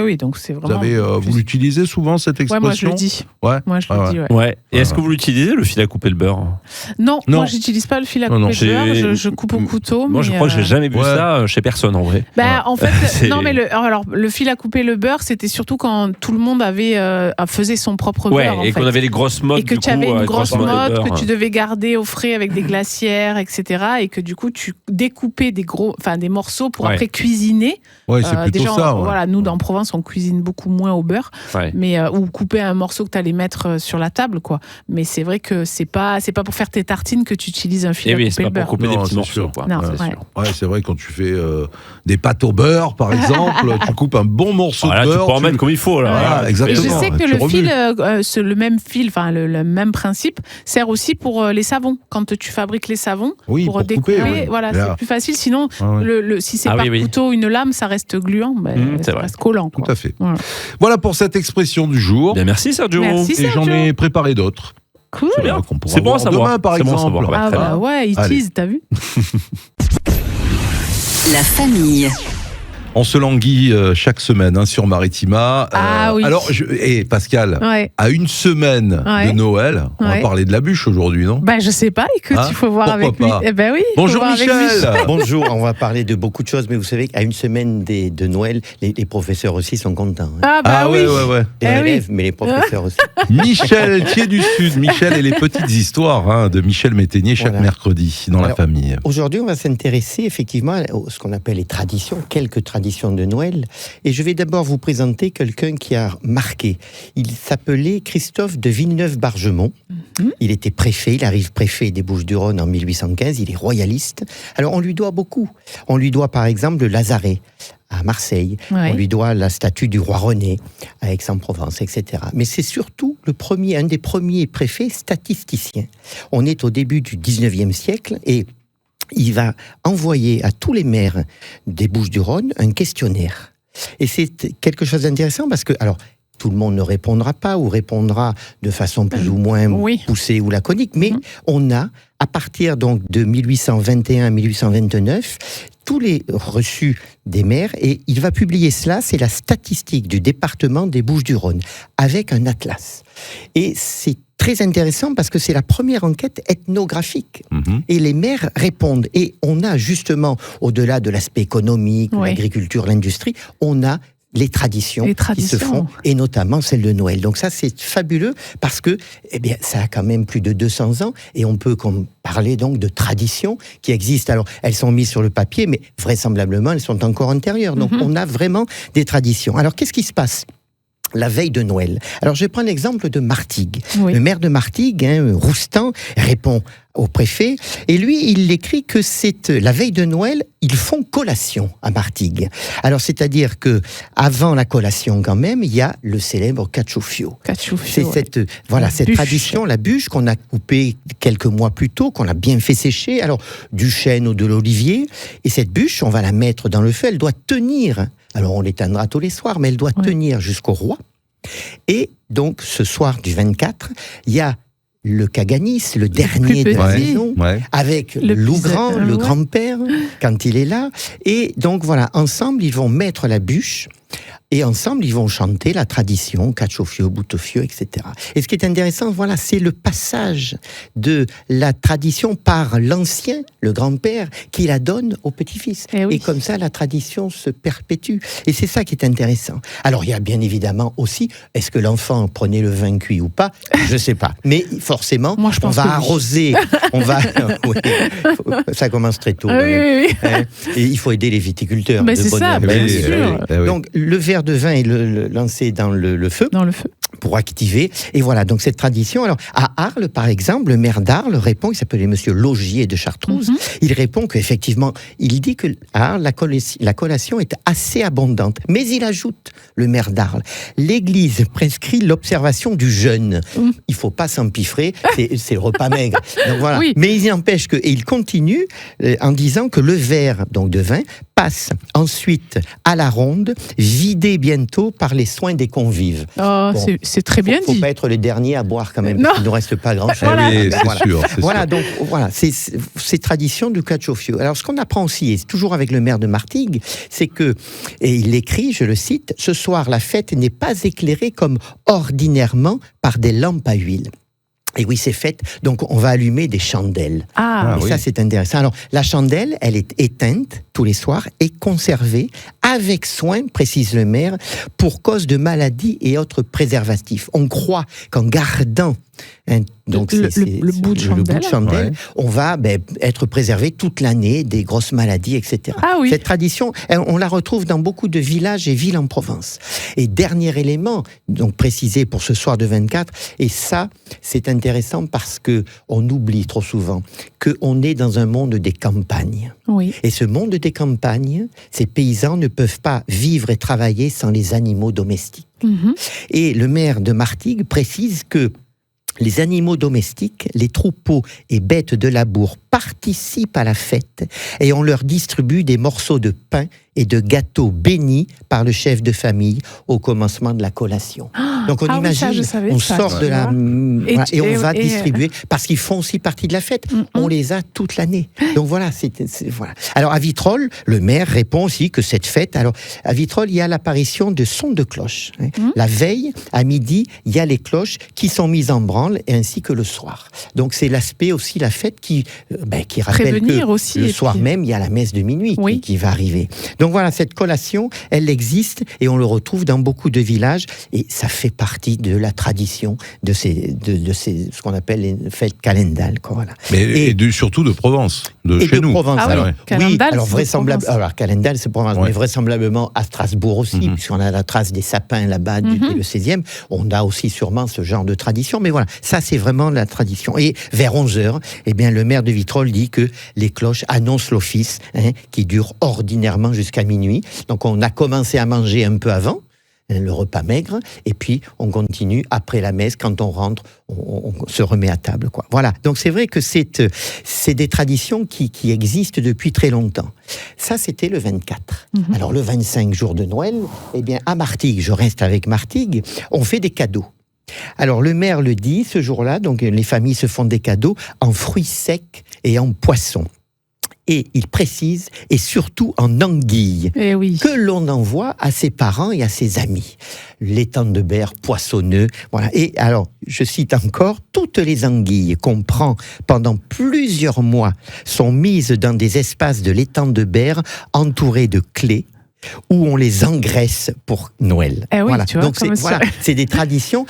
Oui, donc c'est vous, vraiment. vous l'utilisez souvent cette Ouais, expression? moi je le dis. Ouais. Moi je Ah le ouais. dis, ouais. Ouais. Et est-ce Ouais. que vous l'utilisez, le fil à couper le beurre? Non, Non. moi j'utilise pas le fil à Non, couper non. de beurre. J'ai- Je coupe au couteau. Moi, je mais, crois que j'ai jamais vu ouais. ça chez personne, en vrai. Bah, en fait, C'est- non, mais le fil à couper le beurre, c'était surtout quand tout le monde faisait son propre Ouais, beurre. En et fait. qu'on avait les grosses modes. Et que du tu coup, avais une grosses grosse modes de mode beurre. que tu devais garder au frais avec des glacières, etc. Et que du coup, tu découpais des morceaux pour Ouais. après cuisiner. Ouais, c'est plutôt Déjà, ça. Ouais. voilà, nous, en Provence, on cuisine beaucoup moins au beurre, Ouais. mais ou couper un morceau que tu allais mettre sur la table, quoi. Mais c'est vrai que c'est pas pour faire tes tartines que tu utilises un fil Et à oui, couper c'est le pas pour beurre. couper Non, des petits c'est morceaux, sûr. quoi. Non, C'est ouais. sûr. Ouais, c'est vrai, quand tu fais des pâtes au beurre, par exemple, tu coupes un bon morceau Voilà, de tu beurre. peux en mettre comme il faut, là. Voilà, Voilà, tu Et exactement. je sais que tu le remues. fil, le même fil, enfin le même principe, sert aussi pour les savons. Quand tu fabriques les savons, Oui, pour pour découper, couper, oui. voilà, Là. c'est plus facile. Sinon, Ah ouais. si c'est Ah par oui, oui. couteau, une lame, ça reste gluant, C'est ça vrai. reste collant. Tout Quoi. à fait. Voilà. Voilà pour cette expression du jour. Bien, merci, Sergio. Merci. Et j'en Sergio. ai préparé d'autres. Cool. C'est bien. Qu'on pourra C'est bon à voir savoir. demain, par C'est bon à exemple. savoir, ouais. Ah Très bah bien. ouais, il Allez. tease, t'as vu? La famille. On se languit chaque semaine sur Maritima. Ah oui. Alors, Pascal, Ouais. à une semaine Ouais. de Noël, on va Ouais. parler de la bûche aujourd'hui, non? Bah, je sais pas, écoute, Hein il faut voir Pourquoi avec pas lui. Eh ben oui. il faut Bonjour voir avec Michel. Bonjour, on va parler de beaucoup de choses, mais vous savez qu'à une semaine de Noël, les professeurs aussi sont contents. hein. Ah bah oui. ouais. Les Eh oui. élèves, mais les professeurs aussi. Michel, qui est du Sud. Michel et les petites histoires de Michel Métainier chaque Voilà. mercredi dans la Alors, famille. Aujourd'hui, on va s'intéresser effectivement à ce qu'on appelle les traditions, quelques traditions de Noël. Et je vais d'abord vous présenter quelqu'un qui a marqué. Il s'appelait Christophe de Villeneuve-Bargemont. Il était préfet, il arrive préfet des Bouches-du-Rhône en 1815, il est royaliste. Alors on lui doit beaucoup. On lui doit par exemple le Lazaret à Marseille. Ouais. On lui doit la statue du roi René à Aix-en-Provence, etc. Mais c'est surtout un des premiers préfets statisticiens. On est au début du 19e siècle et il va envoyer à tous les maires des Bouches-du-Rhône un questionnaire. Et c'est quelque chose d'intéressant parce que, alors, tout le monde ne répondra pas ou répondra de façon plus ou moins Oui. poussée ou laconique, mais on a, à partir donc de 1821-1829, tous les reçus des maires, et il va publier cela, c'est la statistique du département des Bouches-du-Rhône, avec un atlas. Et c'est très intéressant parce que c'est la première enquête ethnographique. Mhm. Et les maires répondent. Et on a justement, au-delà de l'aspect économique, Oui. l'agriculture, l'industrie, on a les traditions Les qui se traditions. font, et notamment celle de Noël. Donc ça, c'est fabuleux parce que, eh bien, ça a quand même plus de 200 ans et on peut parler donc de traditions qui existent. Alors, elles sont mises sur le papier, mais vraisemblablement, elles sont encore antérieures. Donc, on a vraiment des traditions. Alors, qu'est-ce qui se passe la veille de Noël? Alors, je prends l'exemple de Martigues. Oui. Le maire de Martigues, Roustan, répond au préfet, et lui, il écrit que c'est la veille de Noël, ils font collation à Martigues. Alors, c'est-à-dire que avant la collation, quand même, il y a le célèbre caciuffio. C'est cette bûche. tradition, la bûche qu'on a coupée quelques mois plus tôt, qu'on a bien fait sécher, alors du chêne ou de l'olivier, et cette bûche, on va la mettre dans le feu, elle doit tenir, alors on l'éteindra tous les soirs, mais elle doit tenir jusqu'au roi. Et donc ce soir du 24, il y a le Caganis, le dernier de la maison, avec Lougrand, le grand-père, quand il est là. Et donc voilà, ensemble, ils vont mettre la bûche. Et ensemble, ils vont chanter la tradition, Cacciofio, Butofio, etc. Et ce qui est intéressant, voilà, c'est le passage de la tradition par l'ancien, le grand-père, qui la donne au petit-fils. Et comme ça, la tradition se perpétue. Et c'est ça qui est intéressant. Alors, il y a bien évidemment aussi, est-ce que l'enfant prenait le vin cuit ou pas ? Je ne sais pas. Mais forcément, on va arroser. On va. Ça commence très tôt. Et il faut aider les viticulteurs. C'est ça, bien sûr. Donc, le verre de vin est lancé dans le feu. Pour activer. Et voilà, donc cette tradition. Alors, à Arles, par exemple, le maire d'Arles répond, il s'appelait Monsieur Logier de Chartreuse, il répond qu'effectivement, il dit que à Arles, la collation est assez abondante. Mais il ajoute, le maire d'Arles, l'Église prescrit l'observation du jeûne. Il ne faut pas s'empiffrer, c'est le repas maigre. Donc voilà. Mais il n'empêche que, et il continue en disant que le verre donc de vin passe ensuite à la ronde, vidé bientôt par les soins des convives. C'est très bien dit. Il ne faut pas être le dernier à boire quand même, parce qu'il ne reste pas grand-chose. Voilà, donc voilà, c'est tradition du Cacciofio. Alors ce qu'on apprend aussi, et toujours avec le maire de Martigues, c'est que, et il écrit, je le cite, « Ce soir, la fête n'est pas éclairée comme ordinairement par des lampes à huile. » Et oui, c'est fait. Donc, on va allumer des chandelles. Et ça, c'est intéressant. Alors, la chandelle, elle est éteinte tous les soirs et conservée avec soin, précise le maire, pour cause de maladies et autres préservatifs. On croit qu'en gardant donc le bout de chandelle, on va être préservé toute l'année des grosses maladies, etc. Cette tradition, on la retrouve dans beaucoup de villages et villes en Provence. Et dernier élément, donc précisé pour ce soir de 24, et ça, c'est intéressant parce que on oublie trop souvent qu'on est dans un monde des campagnes. Et ce monde des campagnes, ces paysans ne peuvent pas vivre et travailler sans les animaux domestiques. Et le maire de Martigues précise que les animaux domestiques, les troupeaux et bêtes de labour participent à la fête et on leur distribue des morceaux de pain et de gâteaux bénis par le chef de famille au commencement de la collation. Donc on imagine, on sort de la... et on va distribuer, parce qu'ils font aussi partie de la fête. On les a toute l'année. Donc voilà, voilà. Alors à Vitrolles, le maire répond aussi que cette fête... Alors à Vitrolles, il y a l'apparition de sons de cloches. La veille, à midi, il y a les cloches qui sont mises en branle, et ainsi que le soir. Donc c'est l'aspect aussi, la fête, qui rappelle que aussi, le soir même, il y a la messe de minuit qui va arriver. Donc voilà, cette collation, elle existe et on le retrouve dans beaucoup de villages et ça fait partie de la tradition de ce qu'on appelle les fêtes calendales. Voilà. Et surtout de Provence, chez nous. Provence, alors vraisemblable. Alors Calendal, c'est Provence, mais vraisemblablement à Strasbourg aussi, puisqu'on a la trace des sapins là-bas du le 16e. On a aussi sûrement ce genre de tradition, mais voilà, ça c'est vraiment la tradition. Et vers 11h, eh bien, le maire de Vitrolles dit que les cloches annoncent l'office qui dure ordinairement jusqu'à minuit. Donc on a commencé à manger un peu avant, le repas maigre, et puis on continue après la messe, quand on rentre, on se remet à table. Voilà, donc c'est vrai que c'est des traditions qui existent depuis très longtemps. Ça, c'était le 24. Alors le 25, jour de Noël, eh bien à Martigues, je reste avec Martigues, on fait des cadeaux. Alors le maire le dit, ce jour-là, donc les familles se font des cadeaux en fruits secs et en poissons. Et il précise, et surtout en anguilles, que l'on envoie à ses parents et à ses amis. L'étang de berre poissonneux, voilà. Et alors, je cite encore, toutes les anguilles qu'on prend pendant plusieurs mois sont mises dans des espaces de l'étang de berre entourés de clés, où on les engraisse pour Noël. Voilà. Donc c'est des traditions.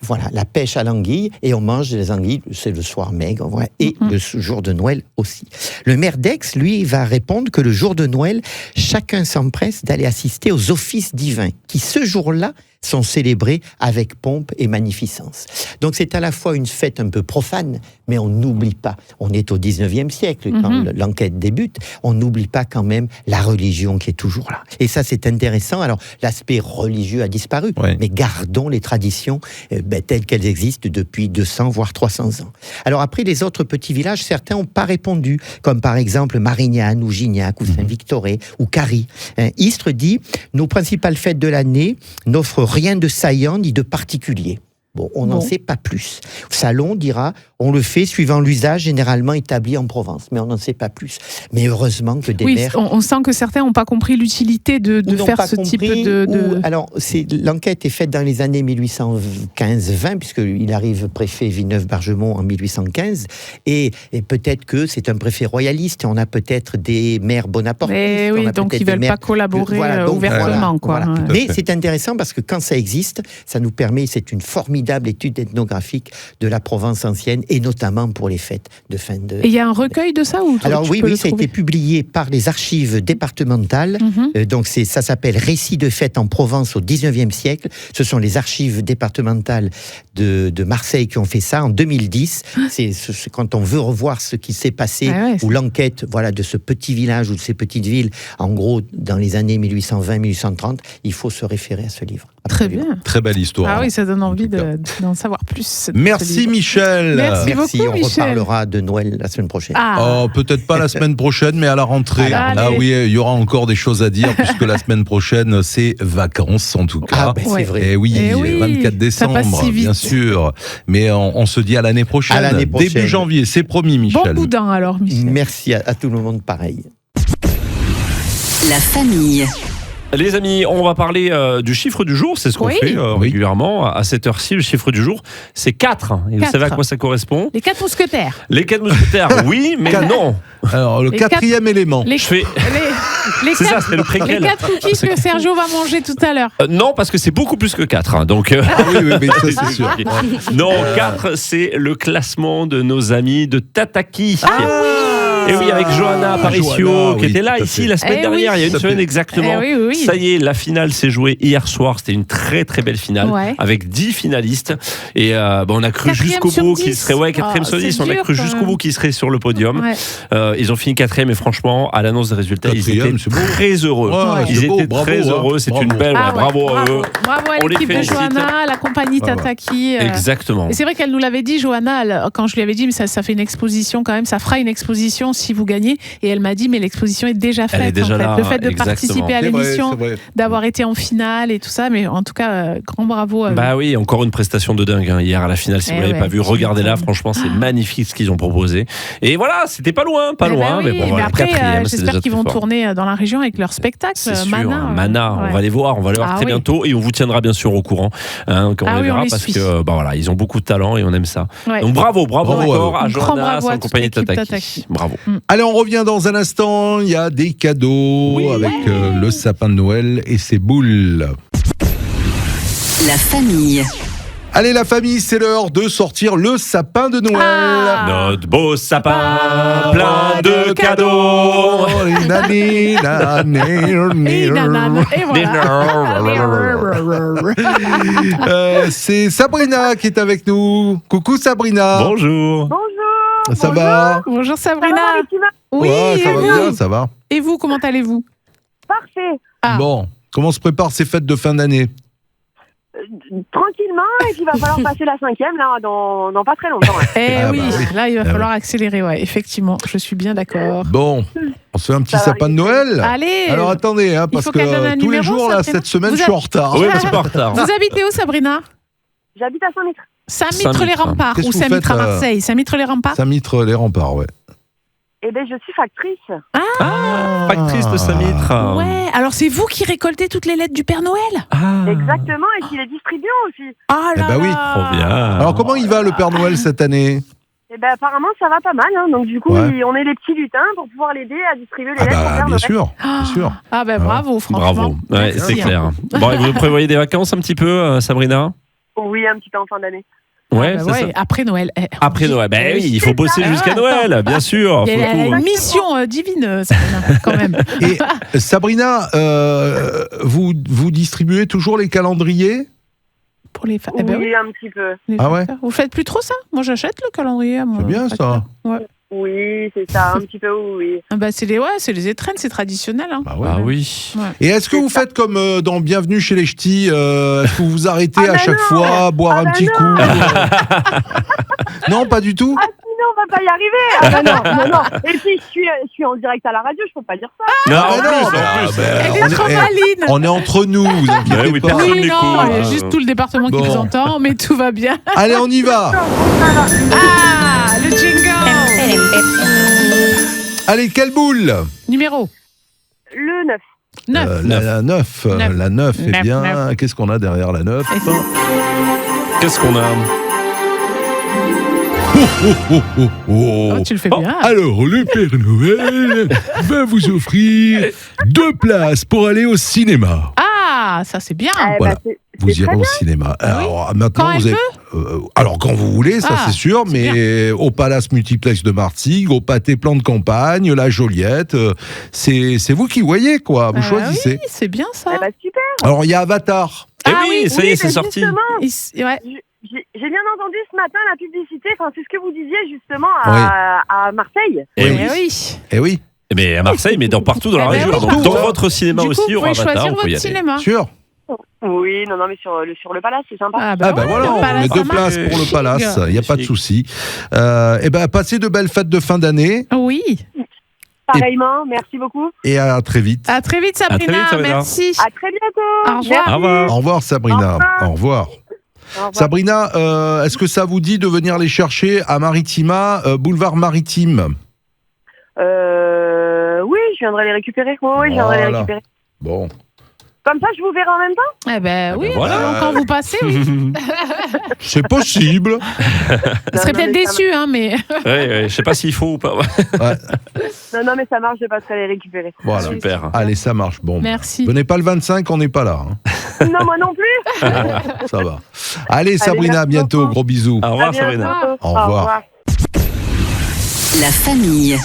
Voilà, la pêche à l'anguille, et on mange des anguilles, c'est le soir maigre, et le jour de Noël aussi. Le maire d'Aix, lui, va répondre que le jour de Noël, chacun s'empresse d'aller assister aux offices divins, qui ce jour-là sont célébrés avec pompe et magnificence. Donc c'est à la fois une fête un peu profane, mais on n'oublie pas, on est au 19e siècle, quand l'enquête débute, on n'oublie pas quand même la religion qui est toujours là. Et ça, c'est intéressant. Alors, l'aspect religieux a disparu, mais gardons les traditions telles qu'elles existent depuis 200, voire 300 ans. Alors après, les autres petits villages, certains n'ont pas répondu, comme par exemple Marignane, ou Gignac, ou Saint-Victoré, ou Carry. Istres dit, nos principales fêtes de l'année n'offrent rien de saillant ni de particulier. Bon, on n'en sait pas plus. Salon dira, on le fait suivant l'usage généralement établi en Provence, mais on n'en sait pas plus. Mais heureusement que des maires... On sent que certains n'ont pas compris l'utilité de faire ce type de... Alors, l'enquête est faite dans les années 1815-20, puisqu'il arrive préfet Villeneuve-Bargemont en 1815, et peut-être que c'est un préfet royaliste, et on a peut-être des maires bonapartistes. Oui, donc ils ne veulent pas collaborer ouvertement. Voilà. Mais c'est intéressant parce que quand ça existe, ça nous permet, c'est une formidable étude ethnographique de la Provence ancienne, et notamment pour les fêtes de fin de... Et il y a un recueil de ça ou Alors oui, ça a été publié par les archives départementales. Donc ça s'appelle Récits de fêtes en Provence au 19e siècle. Ce sont les archives départementales de Marseille qui ont fait ça en 2010. C'est quand on veut revoir ce qui s'est passé, ou l'enquête de ce petit village ou de ces petites villes, en gros, dans les années 1820-1830, il faut se référer à ce livre. Absolument. Très bien. Très belle histoire. Ah oui, ça donne envie d'en savoir plus. Merci Michel. Merci beaucoup, on Michel. reparlera de Noël la semaine prochaine. Peut-être pas la semaine prochaine, mais à la rentrée. Oui, il y aura encore des choses à dire, puisque la semaine prochaine, c'est vacances en tout cas. C'est vrai. Et oui, 24 décembre, bien sûr. Mais on se dit à l'année prochaine. Début janvier, c'est promis, Michel. Bon boudin alors, Michel. Merci à tout le monde, pareil. La famille. Les amis, on va parler du chiffre du jour, c'est ce qu'on fait régulièrement à cette heure-ci. Le chiffre du jour, c'est 4. Et vous savez à quoi ça correspond ? Les 4 mousquetaires. Les 4 mousquetaires, oui, mais non. Alors, le quatrième élément. C'est ça, c'est le préquel. Les 4 cookies que Sergio va manger tout à l'heure. Non, parce que c'est beaucoup plus que 4. Donc, oui, mais ça, c'est sûr. Non, 4, c'est le classement de nos amis de Tataki. Et oui, avec Johanna Aparicio, qui était là ici la semaine dernière, il y a une semaine exactement. Ça y est, la finale s'est jouée hier soir. C'était une très très belle finale avec 10 finalistes. Et on a cru jusqu'au bout qu'il serait 4e sur 10. On a cru jusqu'au bout qu'il serait sur le podium. Ils ont fini 4e et franchement, à l'annonce des résultats, ils étaient très heureux. Ils étaient très heureux. C'est une belle. Bravo à eux. Bravo à l'équipe de Johanna, la compagnie Tataki. Exactement. Et c'est vrai qu'elle nous l'avait dit, Johanna, quand je lui avais dit, mais ça fait une exposition quand même, ça fera une exposition si vous gagnez. Et elle m'a dit, mais l'exposition est déjà faite. Elle est déjà là, le fait de participer à l'émission, d'avoir été en finale et tout ça, mais en tout cas, grand bravo à eux. Bah oui, encore une prestation de dingue hier à la finale. Si vous l'avez pas vu, regardez-la. Franchement, c'est magnifique ce qu'ils ont proposé. Et voilà, c'était pas loin, mais bon, mais après, j'espère qu'ils vont fort. tourner dans la région avec leur spectacle. C'est sûr, Mana. on va les voir, très bientôt et on vous tiendra bien sûr au courant quand on les verra parce que ils ont beaucoup de talent et on aime ça. Donc bravo encore à Johanna, sa compagnie de Tataki. Bravo. Allez, on revient dans un instant. Il y a des cadeaux avec le sapin de Noël et ses boules. La famille. Allez, la famille, c'est l'heure de sortir le sapin de Noël. Notre beau sapin, plein de cadeaux. C'est Sabrina qui est avec nous. Coucou Sabrina. Bonjour. Ça va ? Bonjour Sabrina. Oui, ça va bien, ça va. Et vous, comment allez-vous ? Parfait. Bon, comment se préparent ces fêtes de fin d'année ? Tranquillement, et puis il va falloir passer la 5e là, dans pas très longtemps. Là il va falloir accélérer, effectivement, je suis bien d'accord. Bon, on se fait un petit sapin de Noël. Allez. Alors attendez, parce que tous les jours, là, cette semaine, je suis en retard. Oui, je suis en retard. Vous habitez où, Sabrina ? J'habite à Saint-Mitre. Saint-Mitre-les-Remparts ou Saint-Mitre à Marseille ? Saint-Mitre-les-Remparts ? Saint-Mitre-les-Remparts, ouais. Eh bien, je suis factrice. Factrice de Saint-Mitre. Ouais, alors c'est vous qui récoltez toutes les lettres du Père Noël ? Exactement, et qui les distribuent aussi. Ah là oui. Trop bien. Alors comment il va le Père Noël cette année ? Eh ben apparemment ça va pas mal, donc du coup on est les petits lutins pour pouvoir l'aider à distribuer les lettres au Père Noël. Bien sûr. Ah ben bravo, franchement. Bravo, c'est clair. Bon, et vous prévoyez des vacances un petit peu, Sabrina ? Oui, un petit peu en fin d'année. Ouais, après Noël. Après Noël, il faut bosser jusqu'à Noël, bien sûr. Il y a une mission divine, Sabrina, quand même. Et Sabrina, vous distribuez toujours les calendriers ? Pour les femmes. Oui, un petit peu. Ah ouais ? Vous faites plus trop ça ? Moi, j'achète le calendrier. C'est bien ça. Ouais. Oui, c'est ça, un petit peu, oui. Ah bah c'est les étrennes, c'est traditionnel. Hein. Bah ouais. Ah oui. Ouais. Et est-ce que vous faites comme dans Bienvenue chez les Ch'tis, est-ce que vous vous arrêtez à chaque fois, boire un petit coup Non, pas du tout. Ah sinon, on va pas y arriver. Ah bah non. Et puis, je suis en direct à la radio, je peux pas dire ça. Non, Ah, en plus. Elle est trop maline. On est entre nous, vous inquiétez oui, pas. personne Oui, n'écoute. non, il y a juste tout le département qui Bon. nous entend, mais tout va bien. Allez, on y va. Ah, le jingle. Allez, quelle boule Numéro Le 9. 9. La 9. Neuf. La 9, eh Neuf, bien, neuf. qu'est-ce qu'on a derrière la 9 Qu'est-ce qu'on a? Oh, tu le fais bien. Alors, le Père Noël va vous offrir 2 places pour aller au cinéma. Ah, ça c'est bien. Voilà. C'est Vous très irez au bien. cinéma. Alors, maintenant, Quand vous elle avez. Alors, quand vous voulez, ça Ah, c'est sûr, c'est mais au Palace Multiplex de Martigues, au Pâté Plan de Campagne, la Joliette, c'est vous qui voyez, quoi. Vous Ah choisissez. Oui, c'est bien ça. Eh bah, super. Alors, il y a Avatar. Eh Ah oui, oui, ça y est, c'est mais sorti. justement, Ouais. J'ai bien entendu ce matin la publicité, enfin c'est ce que vous disiez justement à Marseille. Eh Eh oui. oui. Eh oui, Mais à Marseille, mais partout dans la Eh ben région. oui, Donc, partout, dans hein. votre cinéma Du coup, aussi, il y vous aura pouvez Avatar, choisir on peut y votre aller. cinéma. sûr. Oui, non, mais sur le Palace, c'est sympa. Ah Ah ben ouais, voilà, le on Palace, met ça 2 marche. places pour le Chic. Palace, il n'y a pas de Chic. souci. Eh ben, passez de belles fêtes de fin d'année Oui. Pareillement, merci beaucoup. et à très vite. À très vite, Sabrina. très vite, Sabrina. Merci. À très bientôt. Au revoir. Au revoir. Au revoir, Sabrina. Au revoir. Au revoir. Sabrina, est-ce que ça vous dit de venir les chercher à Maritima, boulevard Maritime? Oui, je viendrai les récupérer. Oui, je viendrai les Voilà. récupérer. Bon. Comme ça, je vous verrai en même temps. Eh ben oui, ben voilà. quand vous passez, oui. C'est possible. Vous serez Non, peut-être mais ça déçu, hein, mais. Ouais, je sais pas s'il faut ou pas. Ouais, Non, mais ça marche, je passerai les récupérer. voilà. Super. Allez, ça marche. Bon. Merci. Venez pas le 25, on n'est pas là. hein. Non, moi non plus. Bon, ça va. Allez, Sabrina, à merci bientôt. beaucoup. Gros bisous. Au À revoir, bientôt. Sabrina. Au revoir. La famille.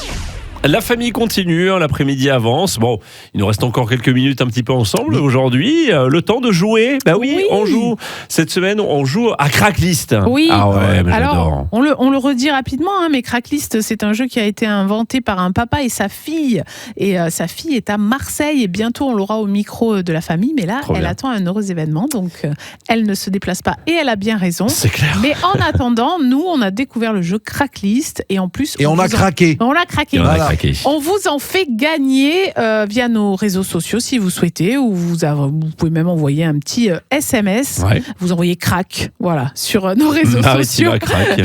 La famille continue, hein, l'après-midi avance. Bon, il nous reste encore quelques minutes un petit peu ensemble aujourd'hui. Le temps de jouer. Bah oui, Oui. on joue. Cette semaine, on joue à Cracklist. Oui. Ah ouais, mais Alors, j'adore. on le redit rapidement, hein, mais Cracklist, c'est un jeu qui a été inventé par un papa et sa fille. Et sa fille est à Marseille et bientôt on l'aura au micro de la famille. Mais là, Trop elle bien. attend un heureux événement, donc elle ne se déplace pas et elle a bien raison. C'est clair. Mais en attendant, nous, on a découvert le jeu Cracklist et en plus, Et on a vous en- craqué. On l'a craqué. Et on a Voilà. craqué. On vous en fait gagner via nos réseaux sociaux si vous souhaitez, ou vous pouvez même envoyer un petit SMS. Ouais. Vous envoyez crack, voilà, sur nos réseaux sociaux, Maritima craque.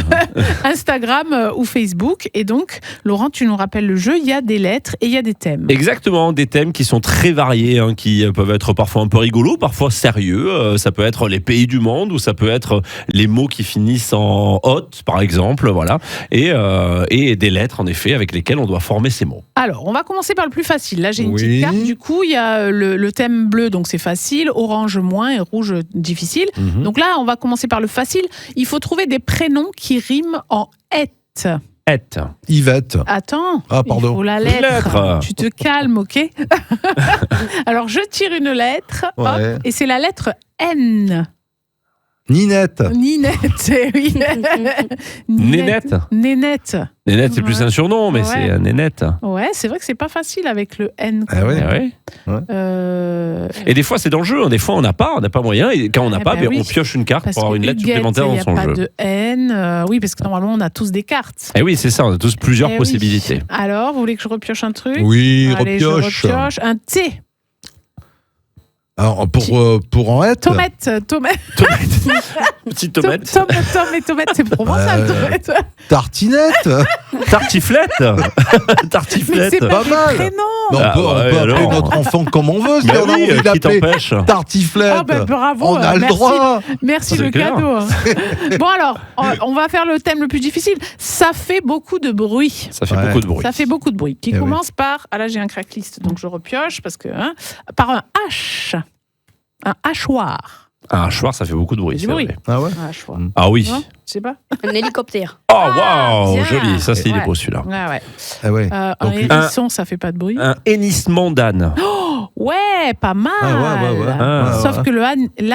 Instagram ou Facebook. Et donc, Laurent, tu nous rappelles le jeu, il y a des lettres et il y a des thèmes. Exactement, des thèmes qui sont très variés, hein, qui peuvent être parfois un peu rigolos, parfois sérieux. Ça peut être les pays du monde, ou ça peut être les mots qui finissent en hôte, par exemple, voilà. Et des lettres, en effet, avec lesquelles on doit former ces mots. Alors, on va commencer par le plus facile. Là, j'ai une Oui. petite carte. Du coup, il y a le thème bleu, donc c'est facile, orange moins et rouge difficile. Mhm. Donc là, on va commencer par le facile. Il faut trouver des prénoms qui riment en «ette». Être. Yvette. Attends, Ah, pardon. il faut la Une lettre. lettre. Tu te calmes, ok? Alors, je tire une lettre, hop, Ouais. et c'est la lettre N. Ninette. Ninette, oui. Nénette. Nénette. Nénette, c'est plus Ouais. un surnom, mais Ouais. c'est Nénette. Ouais, c'est vrai que c'est pas facile avec le N. Ah ouais. Ah ouais. Euh, Et des fois, c'est dans le jeu. Des fois, on n'a pas moyen. Et quand on n'a Eh pas, ben oui. on pioche une carte Parce pour avoir que une lettre Huguette, supplémentaire il dans n'y a son pas jeu. de N. Oui, parce que normalement, on a tous des cartes. Eh oui, c'est ça. On a tous plusieurs Eh oui. possibilités. Alors, vous voulez que je repioche un truc? Oui, Allez, je repioche. repioche. Un T. Alors, pour en être. Tomate. Petite tomate. Tomate, c'est provençal, Ouais. tomate. Tartinette. Tartiflette. Mais Tartiflette. c'est pas Pas des mal. prénoms. Mais Ah, on peut ouais, appeler alors. notre enfant comme on veut. Si Mais on a oui, envie qui d'appeler t'empêche? Tartiflette. Ah ben bravo, on a le merci. droit. Merci C'est le clair. cadeau. hein. Bon alors, on va faire le thème le plus difficile. Ça fait beaucoup de bruit. Ça fait Ouais. beaucoup de bruit. Ça fait beaucoup de bruit. Qui Eh oui. commence par, ah là j'ai un cracklist, donc je repioche parce que par un H, un hachoir. Un hachoir, ça fait beaucoup de bruit. Du c'est bruit. vrai. Ah ouais. Un hachoir. Ah oui. Non, je sais pas. Un hélicoptère. Oh, Ah, waouh, bien. joli. Ça, c'est il est Ouais. beau celui-là. Ouais, ouais. Ah ouais. Un Donc, hérisson, ça fait pas de bruit. Un hennissement d'âne. Ouais, pas mal. Sauf que l'âne, il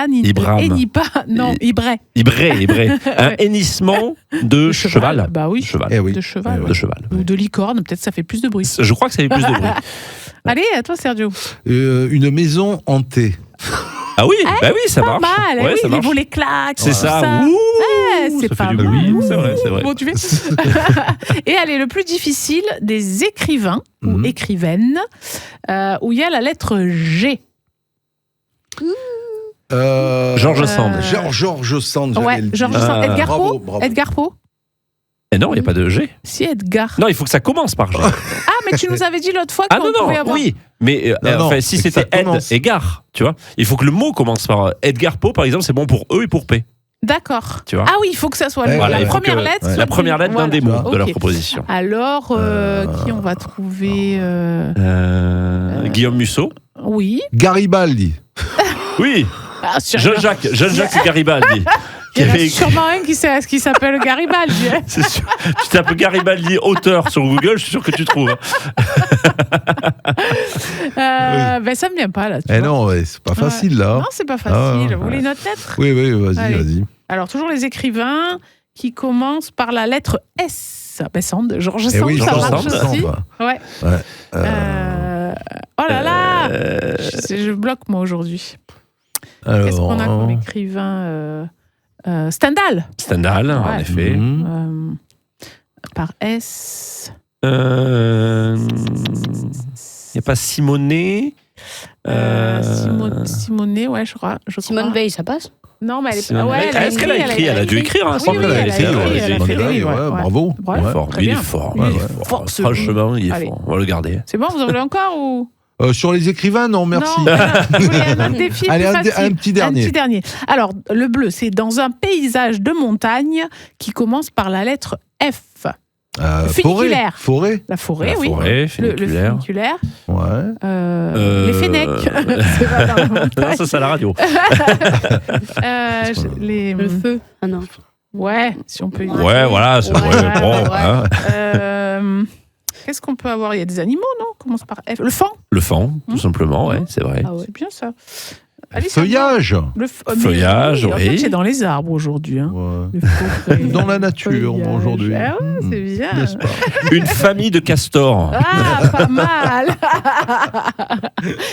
hennit pas. Non, il braie. Il braie. Un hennissement de cheval. Bah oui, de cheval. De cheval. Ou de licorne, peut-être ça fait plus de bruit. Je crois que ça fait plus de bruit. Allez, à toi Sergio. Une maison hantée. Ah oui, bah oui, ça marche. Pas mal, ouais, ça les marche. volets claques. C'est ça. C'est ça pas fait du mal. bruit. C'est vrai. Bon, tu fais. Et allez, le plus difficile, des écrivains ou écrivaines où il y a la lettre G. George Sand. George Sand. Ouais, George Sand. Edgar Poe. Bravo. Edgar Poe. Et non, il n'y a pas de G. Si, Edgar. Non, il faut que ça commence par G. Ah, mais tu nous avais dit l'autre fois qu'on pouvait avoir. Oui. Mais si c'était Ed et Gar, tu vois, il faut que le mot commence par Edgar Poe, par exemple, c'est bon pour E et pour P. D'accord. Tu vois. Ah oui, il faut que ça soit voilà, la première lettre. La première lettre d'un des mots de la proposition. Alors, qui on va trouver Guillaume Musso. Oui. Garibaldi. Oui. Jean-Jacques Garibaldi. Il y en a sûrement un qui s'appelle Garibaldi. C'est sûr. Tu tapes Garibaldi auteur sur Google, je suis sûr que tu trouves. Ben ça me vient pas là. Non, c'est pas facile là. Non, c'est pas facile. Vous voulez une autre lettre ? Oui, vas-y. Alors toujours les écrivains qui commencent par la lettre S. Ben Sand, George Sand, oui, ça George marche Sand, aussi. ouais. Oh là là, je bloque moi aujourd'hui. Qu'est-ce qu'on a comme écrivain Stendhal. Stendhal, en effet. Par S. Il n'y a pas Simonet. Simonet, ouais, je crois. Simone Veil, ça passe ? Non, mais est-ce qu'elle a écrit ? Elle a dû écrire. Je crois qu'elle a écrit. Elle a fait des livres. Bravo. Il est fort. Franchement, il est fort. On va le garder. C'est bon, vous en voulez encore ou sur les écrivains, non, merci. Non, vous voulez un autre défi. Allez, un petit dernier. Alors, le bleu, c'est dans un paysage de montagne qui commence par la lettre F. Funiculaire. Forêt. La forêt, oui. Forêt, funiculaire. Le funiculaire. Ouais. Les fennecs. C'est pas dans la montagne. Non, ça, c'est à la radio. Le feu. Ah non. Ouais, si on peut. Ouais, voilà. C'est vrai. Bon. Qu'est-ce qu'on peut avoir ? Il y a des animaux, non ? Commence par F. Le faon. Le faon, tout simplement, ouais, c'est vrai. Ah ouais. C'est bien ça. Allez, feuillage. Feuillage, oui. En fait, c'est dans les arbres aujourd'hui. Hein. Ouais. Dans la nature aujourd'hui. Ah ouais, c'est bien. N'est-ce pas ? Une famille de castors. Ah, pas mal.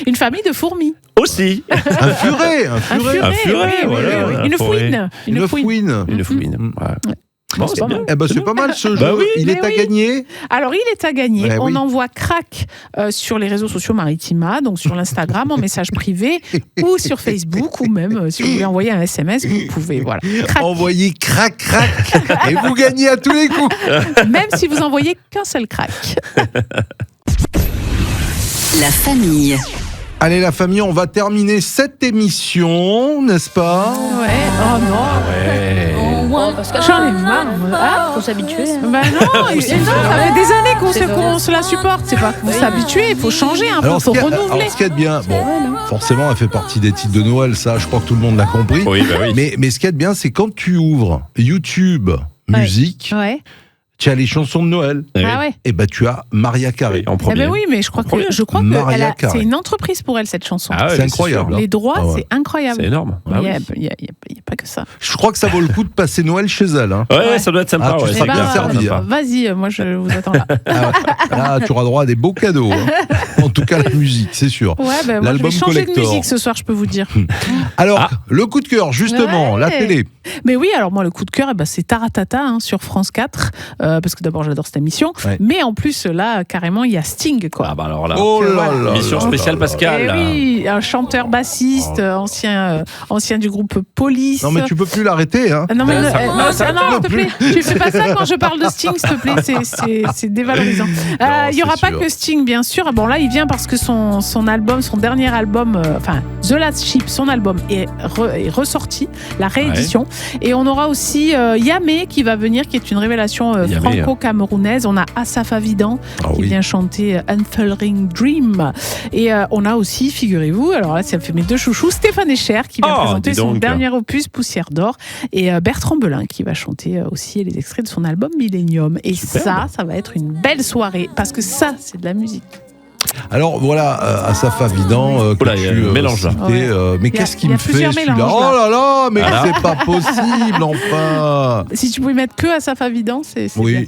Une famille de fourmis. Aussi. Un furet. Oui, voilà. Une fouine. Une fouine. Ouais. Bon, c'est bien. C'est pas mal ce jeu. Bah oui, il est à gagner. Alors, il est à gagner. Ouais, on envoie crack sur les réseaux sociaux Maritima, donc sur l'Instagram en message privé ou sur Facebook, ou même si vous voulez envoyer un SMS, vous pouvez. Voilà. Crac. Envoyez crac et vous gagnez à tous les coups. Même si vous envoyez qu'un seul crack. La famille. Allez la famille, on va terminer cette émission, n'est-ce pas ? Ouais. Oh non. Ouais. Parce que J'en ai marre. faut s'habituer. Bah non, ça fait des années qu'on se la supporte. C'est pas pour s'habituer, il faut changer un peu, il faut renouveler. Alors ce qu'il y a de bien, forcément elle fait partie des titres de Noël, ça je crois que tout le monde l'a compris. Oui, bah oui. Mais ce qu'il y a de bien, c'est quand tu ouvres YouTube musique, tu as les chansons de Noël. Ah ouais. Et bah tu as Maria Carey. En premier. Eh ben oui, mais je crois que c'est une entreprise pour elle cette chanson. Ah ouais, c'est incroyable. Les droits, c'est incroyable. C'est énorme. Il n'y a pas que ça. Je crois que ça vaut le coup de passer Noël chez elle. Hein. Ouais, ça doit être sympa. Tu seras bien servi. Vas-y, moi je vous attends là. Là, tu auras droit à des beaux cadeaux. Hein. En tout cas, la musique, c'est sûr. Ouais, moi je vais changer de musique ce soir, je peux vous dire. Alors, le coup de cœur, justement, la télé. Mais oui, alors moi le coup de cœur, c'est Taratata sur France 4, parce que d'abord j'adore cette émission, mais en plus là carrément il y a Sting quoi. Ah bah alors là, mission spéciale Pascal. Oui, un chanteur bassiste, ancien du groupe Police. Non mais tu peux plus l'arrêter hein. Non mais s'il te plaît, tu fais pas ça quand je parle de Sting, s'il te plaît, c'est dévalorisant. Il y aura pas que Sting bien sûr. Bon là il vient parce que son dernier album, The Last Ship, son album est ressorti, la réédition. Et on aura aussi Yamé qui va venir, qui est une révélation franco-camerounaise. On a Asaf Avidan qui vient chanter Unfurling Dream. Et on a aussi, figurez-vous, alors là ça me fait mes deux chouchous, Stéphane Echer qui vient présenter son dernier opus Poussière d'or, et Bertrand Belin qui va chanter aussi les extraits de son album Millennium. Et ça va être une belle soirée parce que ça c'est de la musique. Alors voilà, Asaf Avidan, Oula, il y a un mélange là. Mais qu'est-ce qu'il me fait plusieurs celui-là? mélanges, Oh là là, mais Voilà. c'est pas possible, enfin. Si tu pouvais mettre que Asaf Avidan, c'est Oui. bien.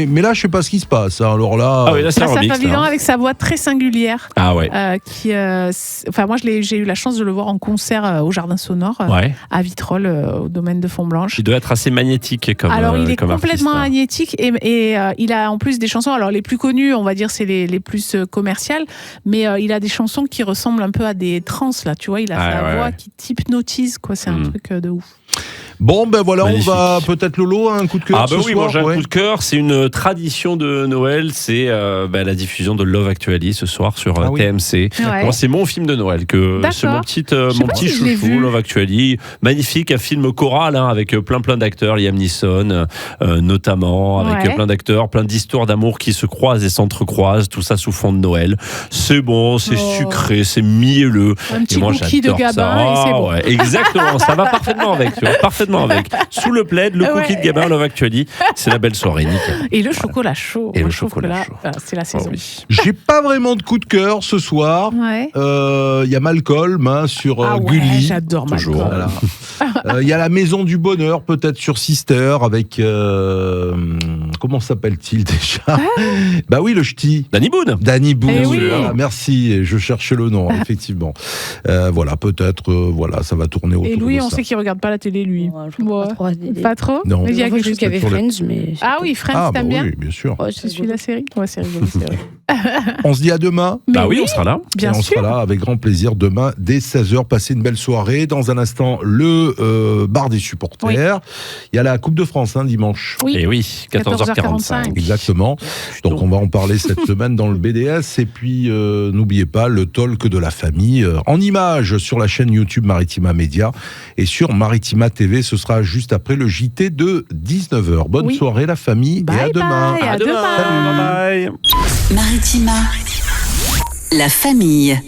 mais là, je sais pas ce qui se passe. hein. Alors là, Ah oui, là c'est un Asaf remix. Avidan là. avec sa voix très singulière. Ah ouais. Enfin, moi, j'ai eu la chance de le voir en concert au Jardin Sonore Ouais. à Vitrolles, au domaine de Fontblanche. Il doit être assez magnétique comme Alors, il est comme complètement artiste, hein. magnétique et il a en plus des chansons. Alors, les plus connues, on va dire, c'est les plus commerciales, mais il a des chansons qui ressemblent un peu à des trans, là. Tu vois, il a sa voix qui t'hypnotise, quoi. C'est un truc de ouf. bon, ben voilà, Magnifique. on va peut-être Lolo, un coup de cœur. Ah bah ce oui, soir, moi j'ai un ouais. coup de cœur. C'est une tradition de Noël. C'est la diffusion de Love Actually ce soir sur Ah oui. TMC. Ouais. Moi, c'est mon film de Noël que c'est D'accord. mon petit Je sais pas si je l'ai chouchou vu. Love Actually. Magnifique, un film choral hein, avec plein d'acteurs, Liam Neeson notamment, avec Ouais. plein d'acteurs, plein d'histoires d'amour qui se croisent et s'entrecroisent. Tout ça sous fond de Noël. C'est bon, c'est sucré, c'est mielleux. Un petit Et moi, cookie de j'adore Gabin ça. et c'est Ah bon. ouais, exactement, ça va parfaitement avec, tu vois, parfaitement avec. Sous le plaid, le cookie Ouais. de Gabin Love Actually, c'est la belle soirée, nickel. Et le chocolat chaud. Et Moi, le je trouve chocolat que là, chaud. c'est la saison. Oh oui. J'ai pas vraiment de coup de cœur ce soir. Ouais. Il y a Malcolm hein, sur Ah ouais, Gulli. j'adore Toujours. Malcolm. Voilà. Il y a la Maison du Bonheur, peut-être sur Sister, avec. Comment s'appelle-t-il déjà? Bah oui, le ch'ti. Danny Boone. Danny Boone. Eh oui. Voilà, merci, je cherchais le nom, effectivement. Voilà, peut-être, voilà, ça va tourner autour Et Louis, de on ça. sait qu'il regarde pas la télé, lui. Ouais, je vois Ouais. pas trop à l'idée. Pas trop Non. Mais il y a Moi, je quelque trouve qu'il y avait sur le- Friends, mais. Ah oui, Friends, Ah, bah t'aimes bien oui, bien sûr. Ouais, Tu suis la série Ouais, c'est rigolo, c'est vrai. On se dit à demain. Bah Mais oui, on sera là. bien et on sûr. sera là avec grand plaisir demain dès 16h. Passez une belle soirée. Dans un instant, le bar des supporters. Il y a la Coupe de France dimanche. Oui. Et oui, 14h45. Exactement. Donc on va en parler cette semaine dans le BDS. Et puis n'oubliez pas le talk de la famille en images sur la chaîne YouTube Maritima Média et sur Maritima TV. Ce sera juste après le JT de 19h. Bonne Oui. soirée la famille Bye et à demain. bye, à demain. Bye bye. Maritima. La famille.